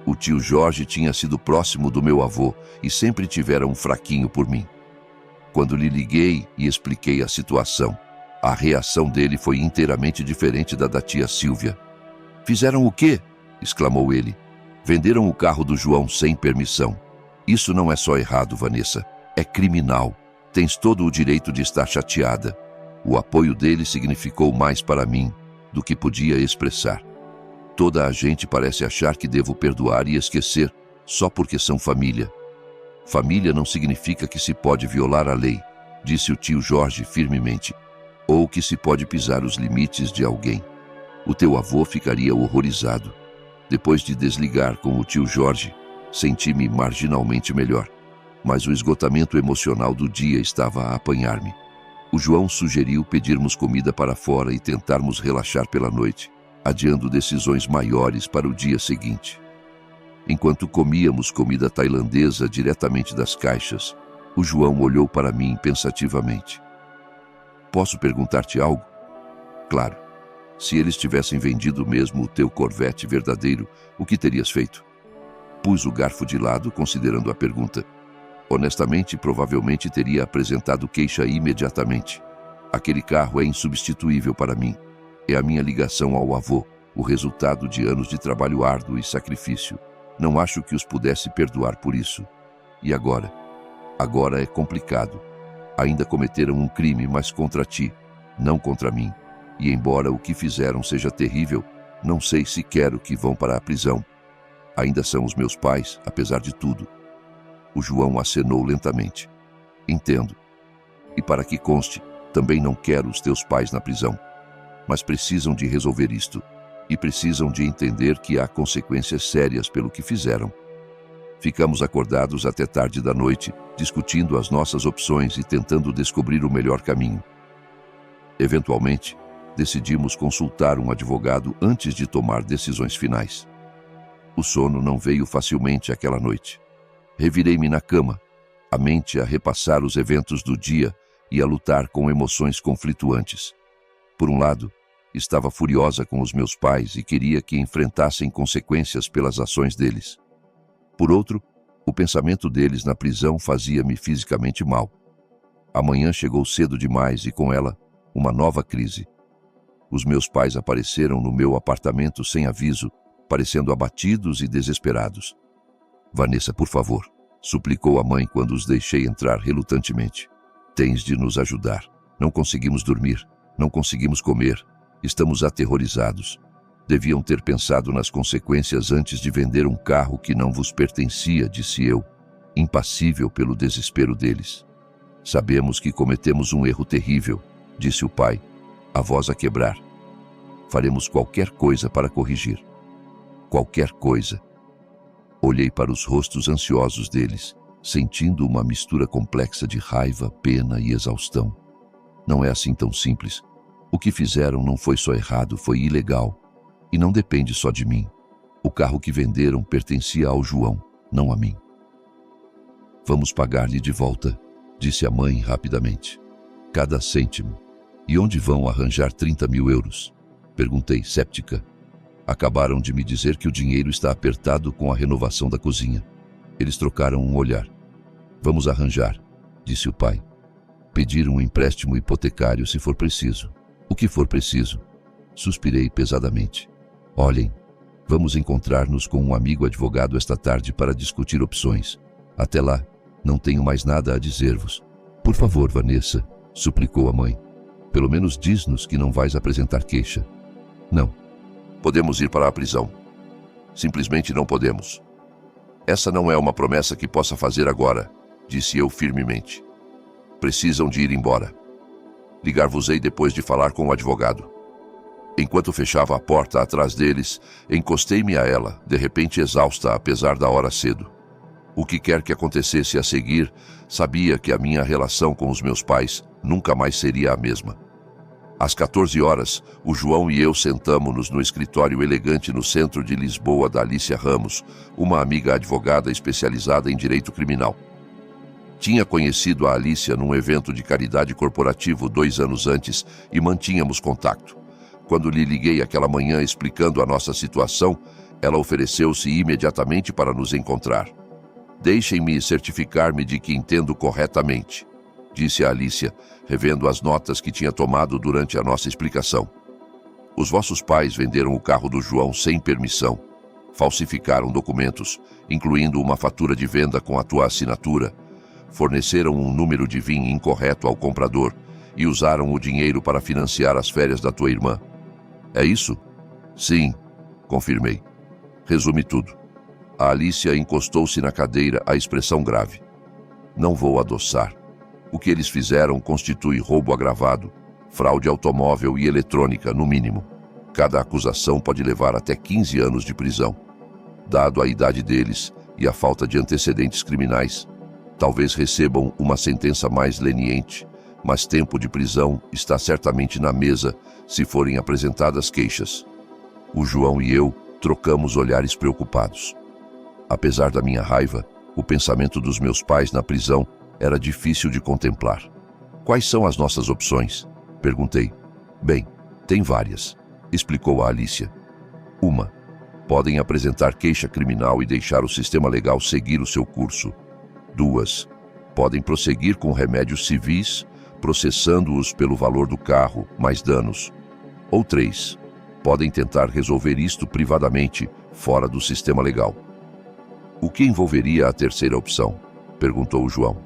O tio Jorge tinha sido próximo do meu avô e sempre tivera um fraquinho por mim. Quando lhe liguei e expliquei a situação, a reação dele foi inteiramente diferente da tia Silvia." "Fizeram o quê?" exclamou ele. "Venderam o carro do João sem permissão. Isso não é só errado, Vanessa. É criminal. Tens todo o direito de estar chateada. O apoio dele significou mais para mim do que podia expressar. Toda a gente parece achar que devo perdoar e esquecer só porque são família. Família não significa que se pode violar a lei", disse o tio Jorge firmemente, "ou que se pode pisar os limites de alguém. O teu avô ficaria horrorizado." Depois de desligar com o tio Jorge, senti-me marginalmente melhor, mas o esgotamento emocional do dia estava a apanhar-me. O João sugeriu pedirmos comida para fora e tentarmos relaxar pela noite, adiando decisões maiores para o dia seguinte. Enquanto comíamos comida tailandesa diretamente das caixas, o João olhou para mim pensativamente. "Posso perguntar-te algo?" "Claro. Se eles tivessem vendido mesmo o teu Corvette verdadeiro, o que terias feito?" Pus o garfo de lado, considerando a pergunta. Honestamente, provavelmente teria apresentado queixa imediatamente. Aquele carro é insubstituível para mim. É a minha ligação ao avô, o resultado de anos de trabalho árduo e sacrifício. Não acho que os pudesse perdoar por isso. E agora? Agora é complicado. Ainda cometeram um crime, mas contra ti, não contra mim. E embora o que fizeram seja terrível, não sei se quero que vão para a prisão. Ainda são os meus pais, apesar de tudo. O João acenou lentamente. "Entendo. E para que conste, também não quero os teus pais na prisão. Mas precisam de resolver isto. E precisam de entender que há consequências sérias pelo que fizeram." Ficamos acordados até tarde da noite, discutindo as nossas opções e tentando descobrir o melhor caminho. Eventualmente, decidimos consultar um advogado antes de tomar decisões finais. O sono não veio facilmente aquela noite. Revirei-me na cama, a mente a repassar os eventos do dia e a lutar com emoções conflituantes. Por um lado, estava furiosa com os meus pais e queria que enfrentassem consequências pelas ações deles. Por outro, o pensamento deles na prisão fazia-me fisicamente mal. A manhã chegou cedo demais e, com ela, uma nova crise. Os meus pais apareceram no meu apartamento sem aviso, parecendo abatidos e desesperados. Vanessa, por favor, suplicou a mãe quando os deixei entrar relutantemente. Tens de nos ajudar. Não conseguimos dormir, não conseguimos comer, estamos aterrorizados. Deviam ter pensado nas consequências antes de vender um carro que não vos pertencia, disse eu, impassível pelo desespero deles. Sabemos que cometemos um erro terrível, disse o pai, a voz a quebrar. Faremos qualquer coisa para corrigir. Qualquer coisa. Olhei para os rostos ansiosos deles, sentindo uma mistura complexa de raiva, pena e exaustão. Não é assim tão simples. O que fizeram não foi só errado, foi ilegal. E não depende só de mim. O carro que venderam pertencia ao João, não a mim. Vamos pagar-lhe de volta, disse a mãe rapidamente. Cada cêntimo. E onde vão arranjar 30 mil euros? Perguntei, séptica. Acabaram de me dizer que o dinheiro está apertado com a renovação da cozinha. Eles trocaram um olhar. Vamos arranjar, disse o pai. Pedir um empréstimo hipotecário se for preciso. O que for preciso. Suspirei pesadamente. Olhem, vamos encontrar-nos com um amigo advogado esta tarde para discutir opções. Até lá, não tenho mais nada a dizer-vos. Por favor, Vanessa, suplicou a mãe. Pelo menos diz-nos que não vais apresentar queixa. Não. Podemos ir para a prisão. Simplesmente não podemos. Essa não é uma promessa que possa fazer agora, disse eu firmemente. Precisam de ir embora. Ligar-vos-ei depois de falar com o advogado. Enquanto fechava a porta atrás deles, encostei-me a ela, de repente exausta apesar da hora cedo. O que quer que acontecesse a seguir, sabia que a minha relação com os meus pais nunca mais seria a mesma. Às 14 horas, o João e eu sentamo-nos no escritório elegante no centro de Lisboa da Alicia Ramos, uma amiga advogada especializada em direito criminal. Tinha conhecido a Alicia num evento de caridade corporativo 2 anos antes e mantínhamos contato. Quando lhe liguei aquela manhã explicando a nossa situação, ela ofereceu-se imediatamente para nos encontrar. Deixem-me certificar-me de que entendo corretamente, disse a Alicia, revendo as notas que tinha tomado durante a nossa explicação. Os vossos pais venderam o carro do João sem permissão. Falsificaram documentos, incluindo uma fatura de venda com a tua assinatura. Forneceram um número de VIN incorreto ao comprador e usaram o dinheiro para financiar as férias da tua irmã. É isso? Sim, confirmei. Resume tudo. A Alicia encostou-se na cadeira, a expressão grave. Não vou adoçar. O que eles fizeram constitui roubo agravado, fraude automóvel e eletrônica, no mínimo. Cada acusação pode levar até 15 anos de prisão. Dado a idade deles e a falta de antecedentes criminais, talvez recebam uma sentença mais leniente, mas tempo de prisão está certamente na mesa se forem apresentadas queixas. O João e eu trocamos olhares preocupados. Apesar da minha raiva, o pensamento dos meus pais na prisão era difícil de contemplar. Quais são as nossas opções? Perguntei. Bem, tem várias, explicou a Alicia. 1. Podem apresentar queixa criminal e deixar o sistema legal seguir o seu curso. 2. Podem prosseguir com remédios civis, processando-os pelo valor do carro, mais danos. Ou 3. Podem tentar resolver isto privadamente, fora do sistema legal. O que envolveria a terceira opção? Perguntou o João.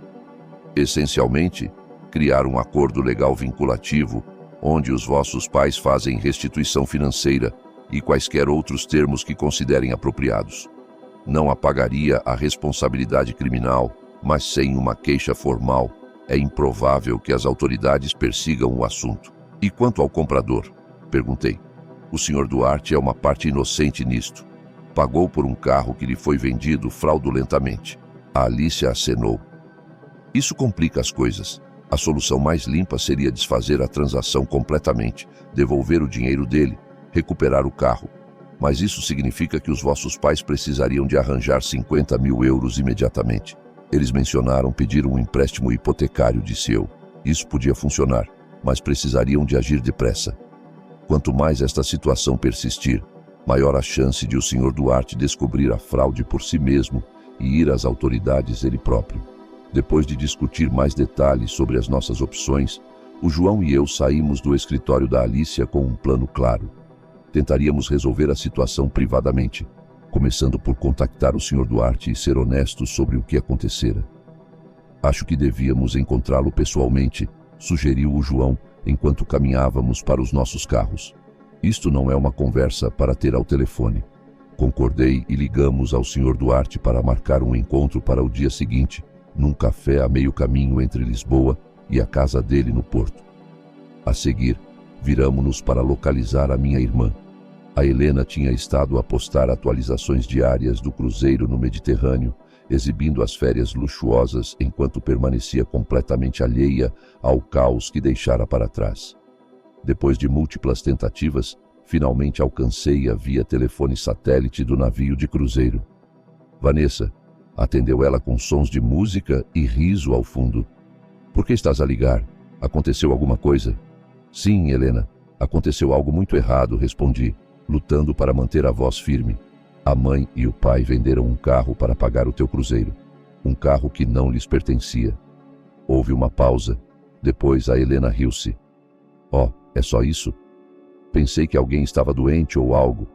Essencialmente, criar um acordo legal vinculativo, onde os vossos pais fazem restituição financeira e quaisquer outros termos que considerem apropriados. Não apagaria a responsabilidade criminal, mas sem uma queixa formal, é improvável que as autoridades persigam o assunto. E quanto ao comprador? Perguntei. O Sr. Duarte é uma parte inocente nisto. Pagou por um carro que lhe foi vendido fraudulentamente. A Alicia acenou. Isso complica as coisas. A solução mais limpa seria desfazer a transação completamente, devolver o dinheiro dele, recuperar o carro. Mas isso significa que os vossos pais precisariam de arranjar 50 mil euros imediatamente. Eles mencionaram pedir um empréstimo hipotecário, disse eu. Isso podia funcionar, mas precisariam de agir depressa. Quanto mais esta situação persistir, maior a chance de o Sr. Duarte descobrir a fraude por si mesmo e ir às autoridades ele próprio. Depois de discutir mais detalhes sobre as nossas opções, o João e eu saímos do escritório da Alicia com um plano claro. Tentaríamos resolver a situação privadamente, começando por contactar o Sr. Duarte e ser honestos sobre o que acontecera. Acho que devíamos encontrá-lo pessoalmente, sugeriu o João enquanto caminhávamos para os nossos carros. Isto não é uma conversa para ter ao telefone. Concordei e ligamos ao Sr. Duarte para marcar um encontro para o dia seguinte, num café a meio caminho entre Lisboa e a casa dele no Porto. A seguir, viramo-nos para localizar a minha irmã. A Helena tinha estado a postar atualizações diárias do cruzeiro no Mediterrâneo, exibindo as férias luxuosas enquanto permanecia completamente alheia ao caos que deixara para trás. Depois de múltiplas tentativas, finalmente alcancei-a via telefone satélite do navio de cruzeiro. Vanessa, atendeu ela com sons de música e riso ao fundo. Por que estás a ligar? Aconteceu alguma coisa? Sim, Helena, aconteceu algo muito errado, respondi, lutando para manter a voz firme. A mãe e o pai venderam um carro para pagar o teu cruzeiro. Um carro que não lhes pertencia. Houve uma pausa. Depois a Helena riu-se. Oh, é só isso? Pensei que alguém estava doente ou algo.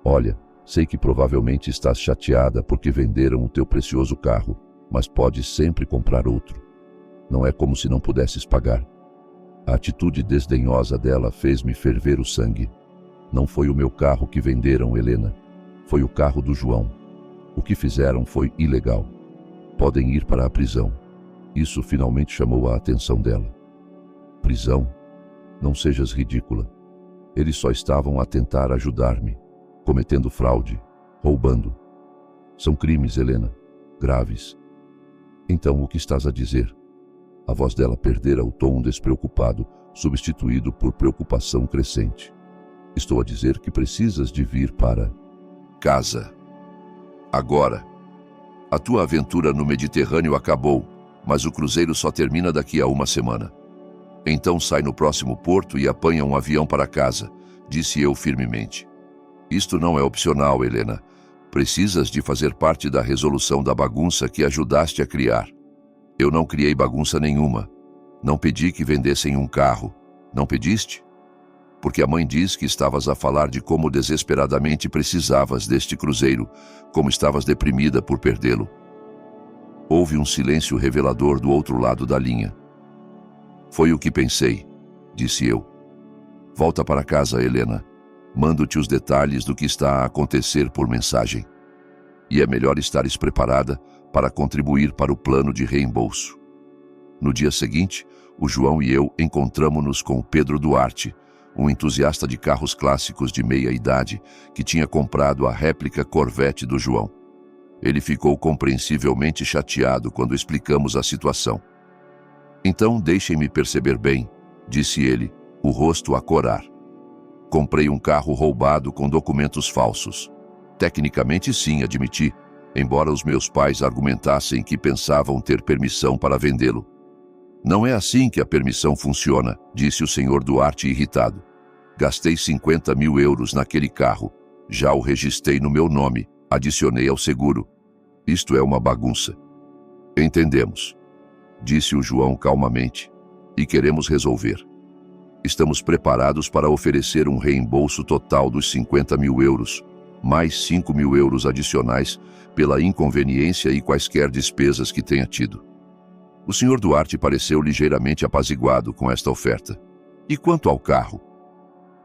Olha, sei que provavelmente estás chateada porque venderam o teu precioso carro, mas podes sempre comprar outro. Não é como se não pudesses pagar. A atitude desdenhosa dela fez-me ferver o sangue. Não foi o meu carro que venderam, Helena. Foi o carro do João. O que fizeram foi ilegal. Podem ir para a prisão. Isso finalmente chamou a atenção dela. Prisão? Não sejas ridícula. Eles só estavam a tentar ajudar-me, cometendo fraude, roubando. São crimes, Helena, graves. Então, o que estás a dizer? A voz dela perdera o tom despreocupado, substituído por preocupação crescente. Estou a dizer que precisas de vir para casa. Agora. A tua aventura no Mediterrâneo acabou, mas o cruzeiro só termina daqui a uma semana. Então sai no próximo porto e apanha um avião para casa, disse eu firmemente. Isto não é opcional, Helena. Precisas de fazer parte da resolução da bagunça que ajudaste a criar. Eu não criei bagunça nenhuma. Não pedi que vendessem um carro. Não pediste? Porque a mãe diz que estavas a falar de como desesperadamente precisavas deste cruzeiro, como estavas deprimida por perdê-lo. Houve um silêncio revelador do outro lado da linha. Foi o que pensei, disse eu. Volta para casa, Helena. Mando-te os detalhes do que está a acontecer por mensagem. E é melhor estares preparada para contribuir para o plano de reembolso. No dia seguinte, o João e eu encontramo-nos com o Pedro Duarte, um entusiasta de carros clássicos de meia-idade que tinha comprado a réplica Corvette do João. Ele ficou compreensivelmente chateado quando explicamos a situação. Então deixem-me perceber bem, disse ele, o rosto a corar. Comprei um carro roubado com documentos falsos. Tecnicamente sim, admiti, embora os meus pais argumentassem que pensavam ter permissão para vendê-lo. Não é assim que a permissão funciona, disse o Sr. Duarte irritado. Gastei 50 mil euros naquele carro. Já o registrei no meu nome, adicionei ao seguro. Isto é uma bagunça. Entendemos, disse o João calmamente, e queremos resolver. Estamos preparados para oferecer um reembolso total dos 50 mil euros, mais 5 mil euros adicionais pela inconveniência e quaisquer despesas que tenha tido. O Sr. Duarte pareceu ligeiramente apaziguado com esta oferta. E quanto ao carro?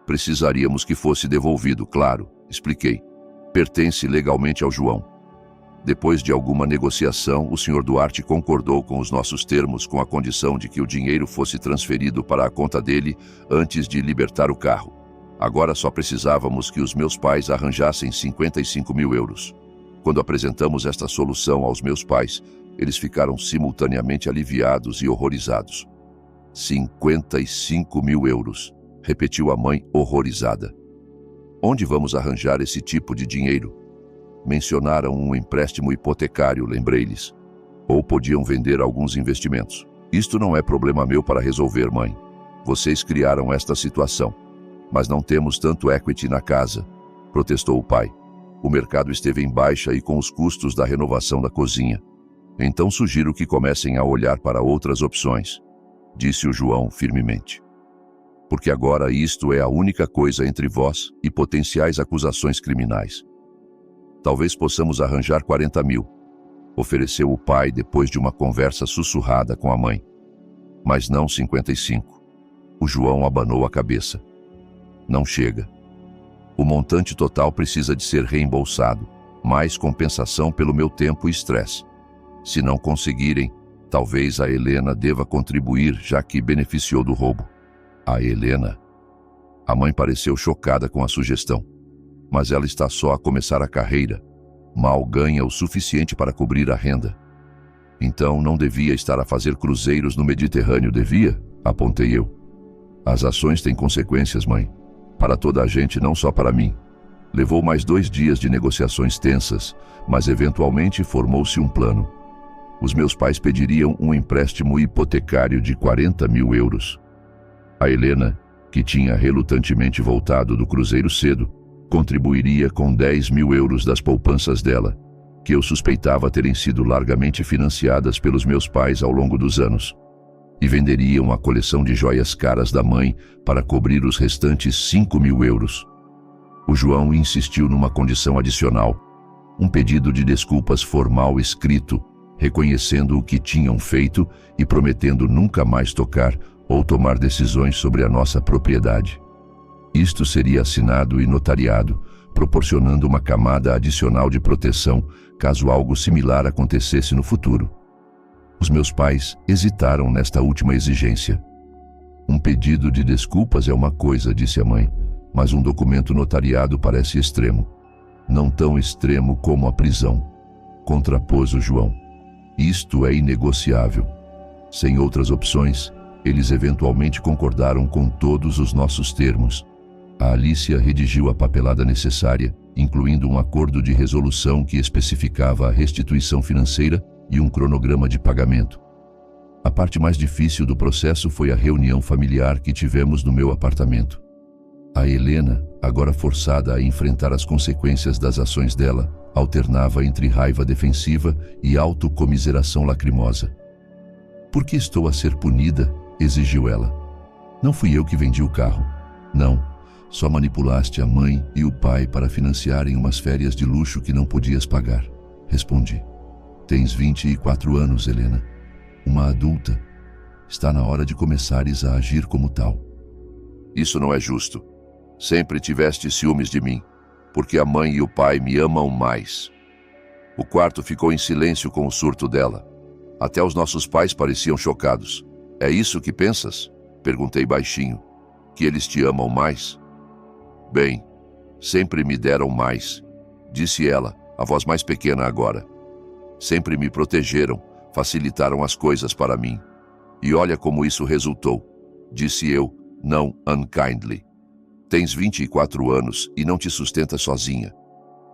Precisaríamos que fosse devolvido, claro, expliquei. Pertence legalmente ao João. Depois de alguma negociação, o Sr. Duarte concordou com os nossos termos com a condição de que o dinheiro fosse transferido para a conta dele antes de libertar o carro. Agora só precisávamos que os meus pais arranjassem 55 mil euros. Quando apresentamos esta solução aos meus pais, eles ficaram simultaneamente aliviados e horrorizados. 55 mil euros, repetiu a mãe horrorizada. Onde vamos arranjar esse tipo de dinheiro? Mencionaram um empréstimo hipotecário, lembrei-lhes. Ou podiam vender alguns investimentos. Isto não é problema meu para resolver, mãe. Vocês criaram esta situação. Mas não temos tanto equity na casa, protestou o pai. O mercado esteve em baixa e com os custos da renovação da cozinha. Então sugiro que comecem a olhar para outras opções, disse o João firmemente. Porque agora isto é a única coisa entre vós e potenciais acusações criminais. Talvez possamos arranjar 40 mil, ofereceu o pai depois de uma conversa sussurrada com a mãe. Mas não 55. O João abanou a cabeça. Não chega. O montante total precisa de ser reembolsado, mais compensação pelo meu tempo e estresse. Se não conseguirem, talvez a Helena deva contribuir, já que beneficiou do roubo. A Helena? A mãe pareceu chocada com a sugestão. Mas ela está só a começar a carreira. Mal ganha o suficiente para cobrir a renda. Então não devia estar a fazer cruzeiros no Mediterrâneo, devia? Apontei eu. As ações têm consequências, mãe. Para toda a gente, não só para mim. Levou mais 2 dias de negociações tensas, mas eventualmente formou-se um plano. Os meus pais pediriam um empréstimo hipotecário de 40 mil euros. A Helena, que tinha relutantemente voltado do cruzeiro cedo, contribuiria com 10 mil euros das poupanças dela, que eu suspeitava terem sido largamente financiadas pelos meus pais ao longo dos anos, e venderiam a coleção de joias caras da mãe para cobrir os restantes 5 mil euros. O João insistiu numa condição adicional, um pedido de desculpas formal escrito, reconhecendo o que tinham feito e prometendo nunca mais tocar ou tomar decisões sobre a nossa propriedade. Isto seria assinado e notariado, proporcionando uma camada adicional de proteção caso algo similar acontecesse no futuro. Os meus pais hesitaram nesta última exigência. Um pedido de desculpas é uma coisa, disse a mãe, mas um documento notariado parece extremo. Não tão extremo como a prisão, contrapôs o João. Isto é inegociável. Sem outras opções, eles eventualmente concordaram com todos os nossos termos. A Alicia redigiu a papelada necessária, incluindo um acordo de resolução que especificava a restituição financeira e um cronograma de pagamento. A parte mais difícil do processo foi a reunião familiar que tivemos no meu apartamento. A Helena, agora forçada a enfrentar as consequências das ações dela, alternava entre raiva defensiva e autocomiseração lacrimosa. Por que estou a ser punida? Exigiu ela. Não fui eu que vendi o carro. Não, só manipulaste a mãe e o pai para financiarem umas férias de luxo que não podias pagar. Respondi. Tens 24 anos, Helena. Uma adulta. Está na hora de começares a agir como tal. Isso não é justo. Sempre tiveste ciúmes de mim, porque a mãe e o pai me amam mais. O quarto ficou em silêncio com o surto dela. Até os nossos pais pareciam chocados. É isso que pensas? Perguntei baixinho. Que eles te amam mais? Bem, sempre me deram mais, disse ela, a voz mais pequena agora. Sempre me protegeram, facilitaram as coisas para mim. E olha como isso resultou, disse eu, não unkindly. Tens 24 anos e não te sustentas sozinha.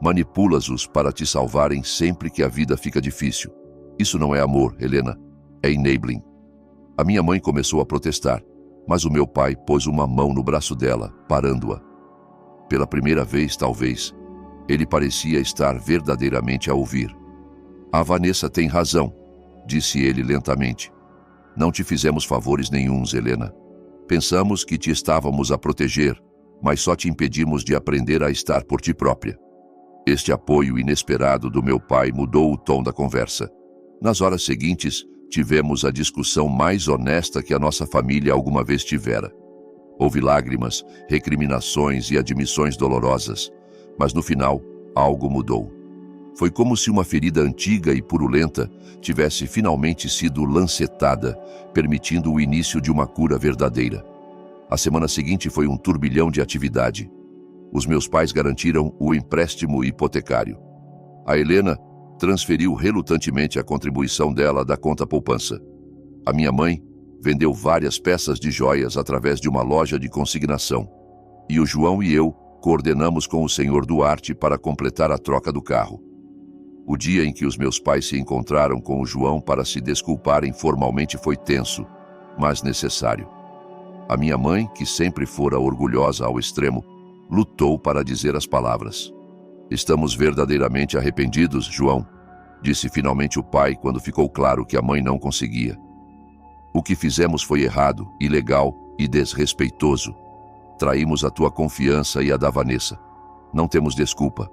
Manipulas-os para te salvarem sempre que a vida fica difícil. Isso não é amor, Helena, é enabling. A minha mãe começou a protestar, mas o meu pai pôs uma mão no braço dela, parando-a. Pela primeira vez, talvez, ele parecia estar verdadeiramente a ouvir. A Vanessa tem razão, disse ele lentamente. Não te fizemos favores nenhuns, Helena. Pensamos que te estávamos a proteger, mas só te impedimos de aprender a estar por ti própria. Este apoio inesperado do meu pai mudou o tom da conversa. Nas horas seguintes, tivemos a discussão mais honesta que a nossa família alguma vez tivera. Houve lágrimas, recriminações e admissões dolorosas, mas no final, algo mudou. Foi como se uma ferida antiga e purulenta tivesse finalmente sido lancetada, permitindo o início de uma cura verdadeira. A semana seguinte foi um turbilhão de atividade. Os meus pais garantiram o empréstimo hipotecário. A Helena transferiu relutantemente a contribuição dela da conta poupança. A minha mãe vendeu várias peças de joias através de uma loja de consignação. E o João e eu coordenamos com o Sr. Duarte para completar a troca do carro. O dia em que os meus pais se encontraram com o João para se desculparem formalmente foi tenso, mas necessário. A minha mãe, que sempre fora orgulhosa ao extremo, lutou para dizer as palavras. Estamos verdadeiramente arrependidos, João, disse finalmente o pai quando ficou claro que a mãe não conseguia. O que fizemos foi errado, ilegal e desrespeitoso. Traímos a tua confiança e a da Vanessa. Não temos desculpa.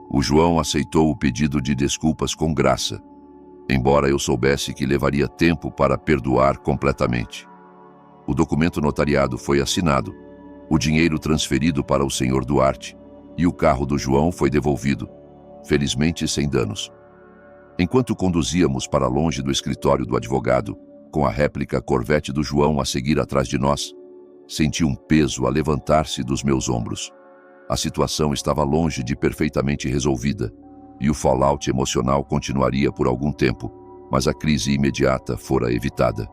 O João aceitou o pedido de desculpas com graça, embora eu soubesse que levaria tempo para perdoar completamente. O documento notariado foi assinado, o dinheiro transferido para o senhor Duarte e o carro do João foi devolvido, felizmente sem danos. Enquanto conduzíamos para longe do escritório do advogado, com a réplica Corvette do João a seguir atrás de nós, senti um peso a levantar-se dos meus ombros. A situação estava longe de perfeitamente resolvida, e o fallout emocional continuaria por algum tempo, mas a crise imediata fora evitada.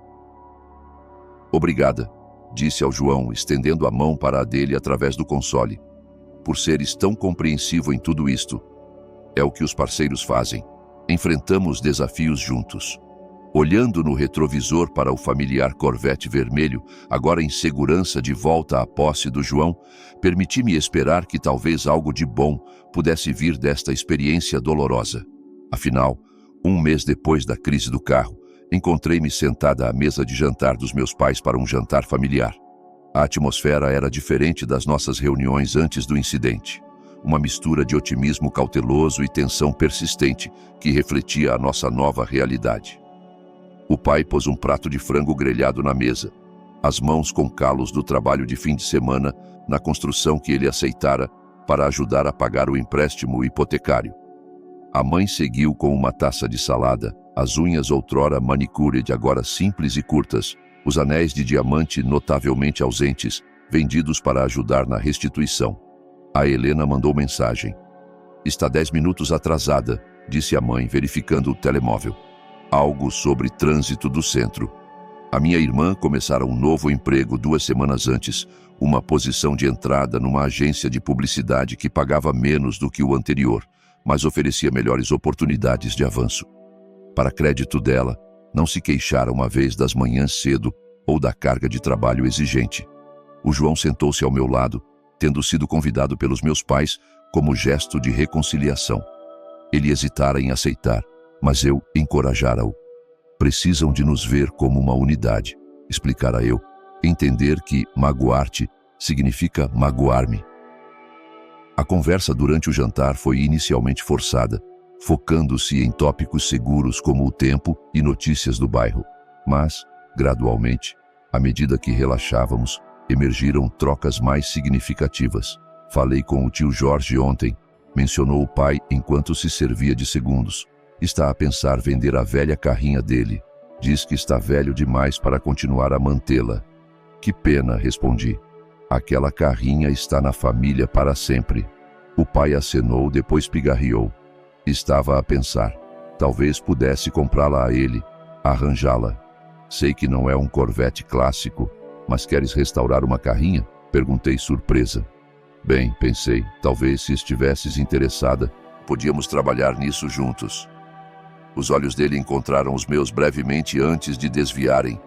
Obrigada, disse ao João, estendendo a mão para a dele através do console, por seres tão compreensivo em tudo isto. É o que os parceiros fazem. Enfrentamos desafios juntos. Olhando no retrovisor para o familiar Corvette vermelho, agora em segurança de volta à posse do João, permiti-me esperar que talvez algo de bom pudesse vir desta experiência dolorosa. Afinal, um mês depois da crise do carro, encontrei-me sentada à mesa de jantar dos meus pais para um jantar familiar. A atmosfera era diferente das nossas reuniões antes do incidente. Uma mistura de otimismo cauteloso e tensão persistente que refletia a nossa nova realidade. O pai pôs um prato de frango grelhado na mesa, as mãos com calos do trabalho de fim de semana na construção que ele aceitara para ajudar a pagar o empréstimo hipotecário. A mãe seguiu com uma taça de salada, as unhas outrora manicure agora simples e curtas, os anéis de diamante notavelmente ausentes, vendidos para ajudar na restituição. A Helena mandou mensagem. Está 10 minutos atrasada, disse a mãe, verificando o telemóvel. Algo sobre trânsito do centro. A minha irmã começara um novo emprego 2 semanas antes, uma posição de entrada numa agência de publicidade que pagava menos do que o anterior, mas oferecia melhores oportunidades de avanço. Para crédito dela, não se queixara uma vez das manhãs cedo ou da carga de trabalho exigente. O João sentou-se ao meu lado, tendo sido convidado pelos meus pais como gesto de reconciliação. Ele hesitara em aceitar, mas eu encorajara-o. Precisam de nos ver como uma unidade, explicara eu, entender que magoar-te significa magoar-me. A conversa durante o jantar foi inicialmente forçada, focando-se em tópicos seguros como o tempo e notícias do bairro. Mas, gradualmente, à medida que relaxávamos, emergiram trocas mais significativas. Falei com o tio Jorge ontem, mencionou o pai enquanto se servia de segundos. Está a pensar vender a velha carrinha dele. Diz que está velho demais para continuar a mantê-la. Que pena, respondi. Aquela carrinha está na família para sempre. O pai acenou, depois pigarreou. Estava a pensar. Talvez pudesse comprá-la a ele, arranjá-la. Sei que não é um Corvette clássico, mas queres restaurar uma carrinha? Perguntei surpresa. Bem, pensei, talvez se estivesses interessada, podíamos trabalhar nisso juntos. Os olhos dele encontraram os meus brevemente antes de desviarem,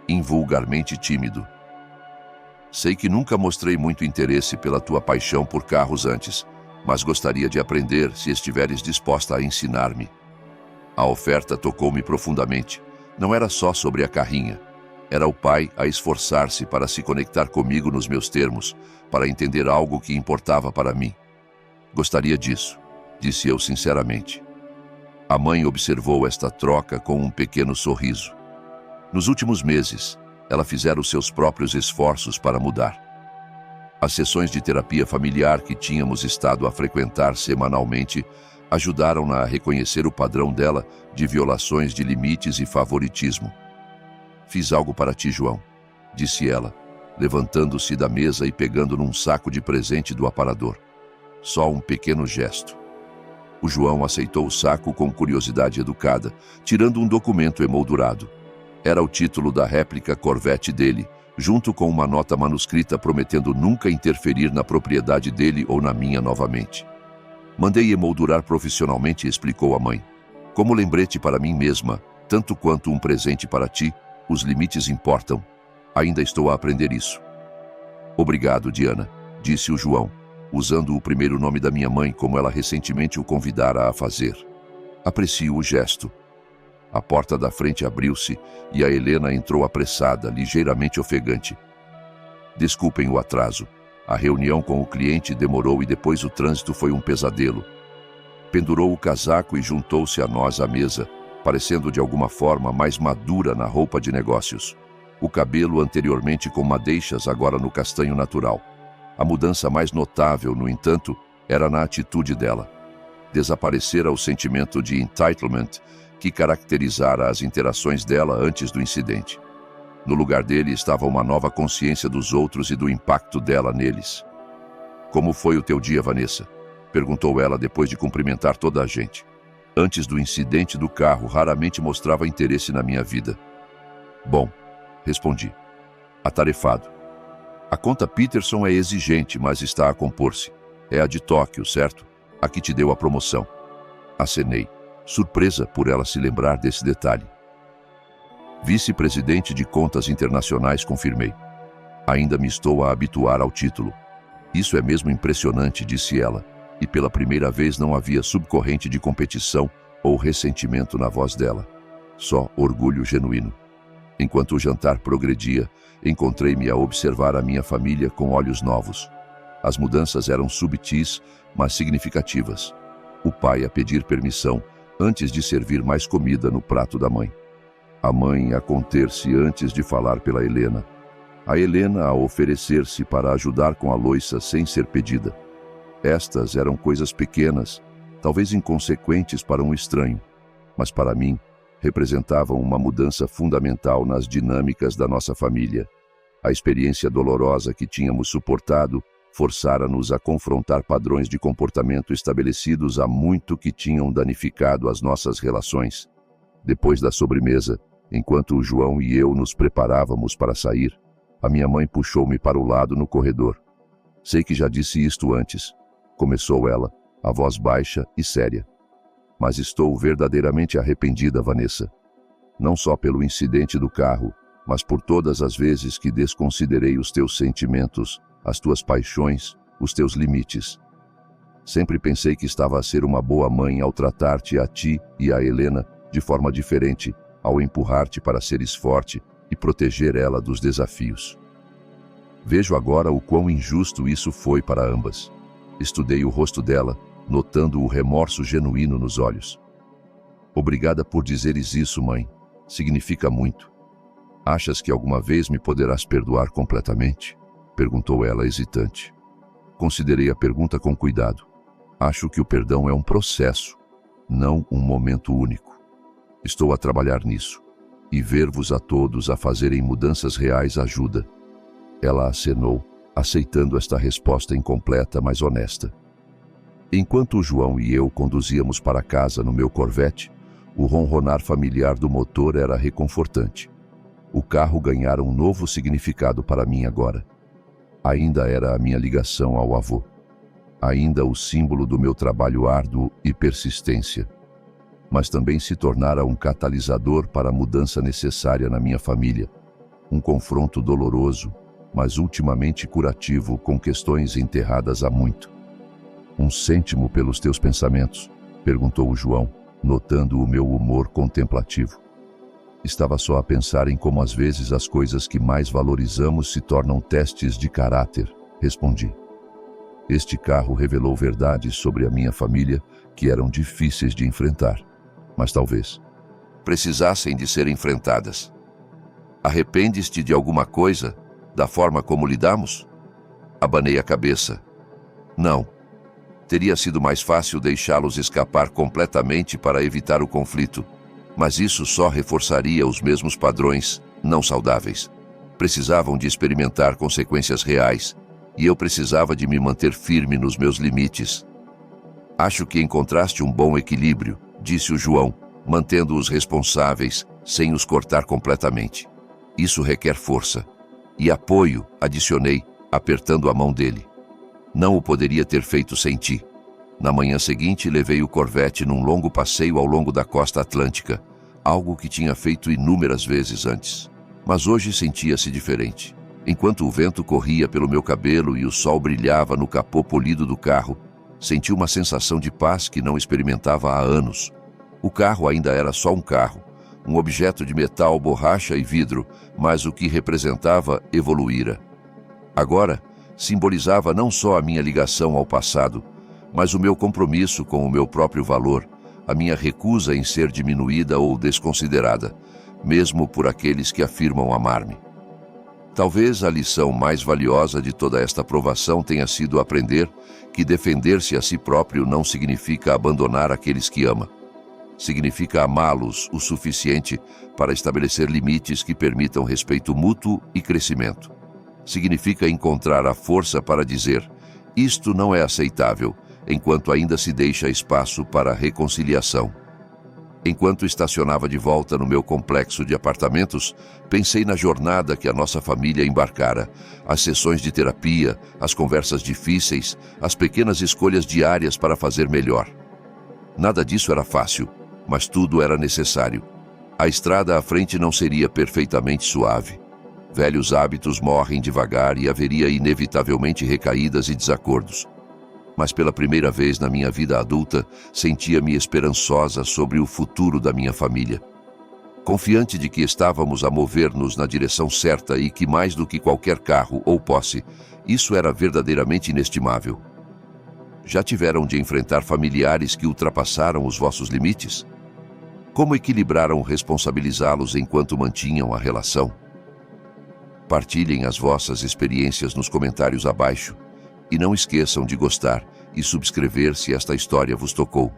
invulgarmente tímido. Sei que nunca mostrei muito interesse pela tua paixão por carros antes, mas gostaria de aprender se estiveres disposta a ensinar-me. A oferta tocou-me profundamente. Não era só sobre a carrinha. Era o pai a esforçar-se para se conectar comigo nos meus termos, para entender algo que importava para mim. Gostaria disso, disse eu sinceramente. A mãe observou esta troca com um pequeno sorriso. Nos últimos meses, ela fizera os seus próprios esforços para mudar. As sessões de terapia familiar que tínhamos estado a frequentar semanalmente ajudaram-na a reconhecer o padrão dela de violações de limites e favoritismo. Fiz algo para ti, João, disse ela, levantando-se da mesa e pegando num saco de presente do aparador. Só um pequeno gesto. O João aceitou o saco com curiosidade educada, tirando um documento emoldurado. Era o título da réplica Corvette dele, junto com uma nota manuscrita prometendo nunca interferir na propriedade dele ou na minha novamente. Mandei emoldurar profissionalmente, explicou a mãe. Como lembrete para mim mesma, tanto quanto um presente para ti, os limites importam. Ainda estou a aprender isso. Obrigado, Diana, disse o João. usando o primeiro nome da minha mãe como ela recentemente o convidara a fazer. Aprecio o gesto. A porta da frente abriu-se e a Helena entrou apressada, ligeiramente ofegante. Desculpem o atraso. A reunião com o cliente demorou e depois o trânsito foi um pesadelo. Pendurou o casaco e juntou-se a nós à mesa, parecendo de alguma forma mais madura na roupa de negócios. O cabelo anteriormente com madeixas, agora no castanho natural. A mudança mais notável, no entanto, era na atitude dela. Desaparecera o sentimento de entitlement que caracterizara as interações dela antes do incidente. No lugar dele estava uma nova consciência dos outros e do impacto dela neles. "Como foi o teu dia, Vanessa?" perguntou ela depois de cumprimentar toda a gente. Antes do incidente do carro, raramente mostrava interesse na minha vida. "Bom", respondi. "Atarefado. A conta Peterson é exigente, mas está a compor-se. É a de Tóquio, certo? A que te deu a promoção." Acenei, surpresa por ela se lembrar desse detalhe. "Vice-presidente de contas internacionais", confirmei. "Ainda me estou a habituar ao título." "Isso é mesmo impressionante", disse ela, e pela primeira vez não havia subcorrente de competição ou ressentimento na voz dela. Só orgulho genuíno. Enquanto o jantar progredia, encontrei-me a observar a minha família com olhos novos. As mudanças eram subtis, mas significativas. O pai a pedir permissão antes de servir mais comida no prato da mãe. A mãe a conter-se antes de falar pela Helena. A Helena a oferecer-se para ajudar com a louça sem ser pedida. Estas eram coisas pequenas, talvez inconsequentes para um estranho, mas para mim representavam uma mudança fundamental nas dinâmicas da nossa família. A experiência dolorosa que tínhamos suportado forçara-nos a confrontar padrões de comportamento estabelecidos há muito que tinham danificado as nossas relações. Depois da sobremesa, enquanto o João e eu nos preparávamos para sair, a minha mãe puxou-me para o lado no corredor. "Sei que já disse isto antes", começou ela, a voz baixa e séria. "Mas estou verdadeiramente arrependida, Vanessa. Não só pelo incidente do carro, mas por todas as vezes que desconsiderei os teus sentimentos, as tuas paixões, os teus limites. Sempre pensei que estava a ser uma boa mãe ao tratar-te a ti e a Helena de forma diferente, ao empurrar-te para seres forte e proteger ela dos desafios. Vejo agora o quão injusto isso foi para ambas." Estudei o rosto dela, notando o remorso genuíno nos olhos. "Obrigada por dizeres isso, mãe. Significa muito." "Achas que alguma vez me poderás perdoar completamente?" perguntou ela hesitante. Considerei a pergunta com cuidado. Acho que o perdão é um processo, não um momento único. Estou a trabalhar nisso, e ver-vos a todos a fazerem mudanças reais ajuda. Ela acenou, aceitando esta resposta incompleta, mas honesta. Enquanto o João e eu conduzíamos para casa no meu Corvette, o ronronar familiar do motor era reconfortante. O carro ganhara um novo significado para mim agora. Ainda era a minha ligação ao avô. Ainda o símbolo do meu trabalho árduo e persistência. Mas também se tornara um catalisador para a mudança necessária na minha família. Um confronto doloroso, mas ultimamente curativo com questões enterradas há muito. "Um cêntimo pelos teus pensamentos?" perguntou o João, notando o meu humor contemplativo. Estava só a pensar em como às vezes as coisas que mais valorizamos se tornam testes de caráter, respondi. Este carro revelou verdades sobre a minha família que eram difíceis de enfrentar, mas talvez precisassem de ser enfrentadas. "Arrependes-te de alguma coisa, da forma como lidamos?" Abanei a cabeça. "Não. Teria sido mais fácil deixá-los escapar completamente para evitar o conflito. Mas isso só reforçaria os mesmos padrões, não saudáveis. Precisavam de experimentar consequências reais, e eu precisava de me manter firme nos meus limites." "Acho que encontraste um bom equilíbrio", disse o João, mantendo-os responsáveis, sem os cortar completamente. "Isso requer força. E apoio", adicionei, apertando a mão dele. "Não o poderia ter feito sem ti." Na manhã seguinte, levei o Corvette num longo passeio ao longo da costa atlântica, algo que tinha feito inúmeras vezes antes. Mas hoje sentia-se diferente. Enquanto o vento corria pelo meu cabelo e o sol brilhava no capô polido do carro, senti uma sensação de paz que não experimentava há anos. O carro ainda era só um carro, um objeto de metal, borracha e vidro, mas o que representava evoluíra. Agora, simbolizava não só a minha ligação ao passado, mas o meu compromisso com o meu próprio valor, a minha recusa em ser diminuída ou desconsiderada, mesmo por aqueles que afirmam amar-me. Talvez a lição mais valiosa de toda esta provação tenha sido aprender que defender-se a si próprio não significa abandonar aqueles que ama. Significa amá-los o suficiente para estabelecer limites que permitam respeito mútuo e crescimento. Significa encontrar a força para dizer: isto não é aceitável, enquanto ainda se deixa espaço para reconciliação. Enquanto estacionava de volta no meu complexo de apartamentos, pensei na jornada que a nossa família embarcara, as sessões de terapia, as conversas difíceis, as pequenas escolhas diárias para fazer melhor. Nada disso era fácil, mas tudo era necessário. A estrada à frente não seria perfeitamente suave. Velhos hábitos morrem devagar e haveria inevitavelmente recaídas e desacordos. Mas pela primeira vez na minha vida adulta, sentia-me esperançosa sobre o futuro da minha família. Confiante de que estávamos a mover-nos na direção certa e que, mais do que qualquer carro ou posse, isso era verdadeiramente inestimável. Já tiveram de enfrentar familiares que ultrapassaram os vossos limites? Como equilibraram responsabilizá-los enquanto mantinham a relação? Partilhem as vossas experiências nos comentários abaixo. E não esqueçam de gostar e subscrever se esta história vos tocou.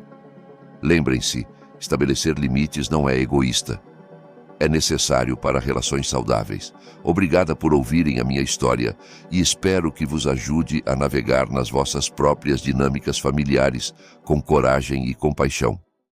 Lembrem-se, estabelecer limites não é egoísta. É necessário para relações saudáveis. Obrigada por ouvirem a minha história e espero que vos ajude a navegar nas vossas próprias dinâmicas familiares com coragem e compaixão.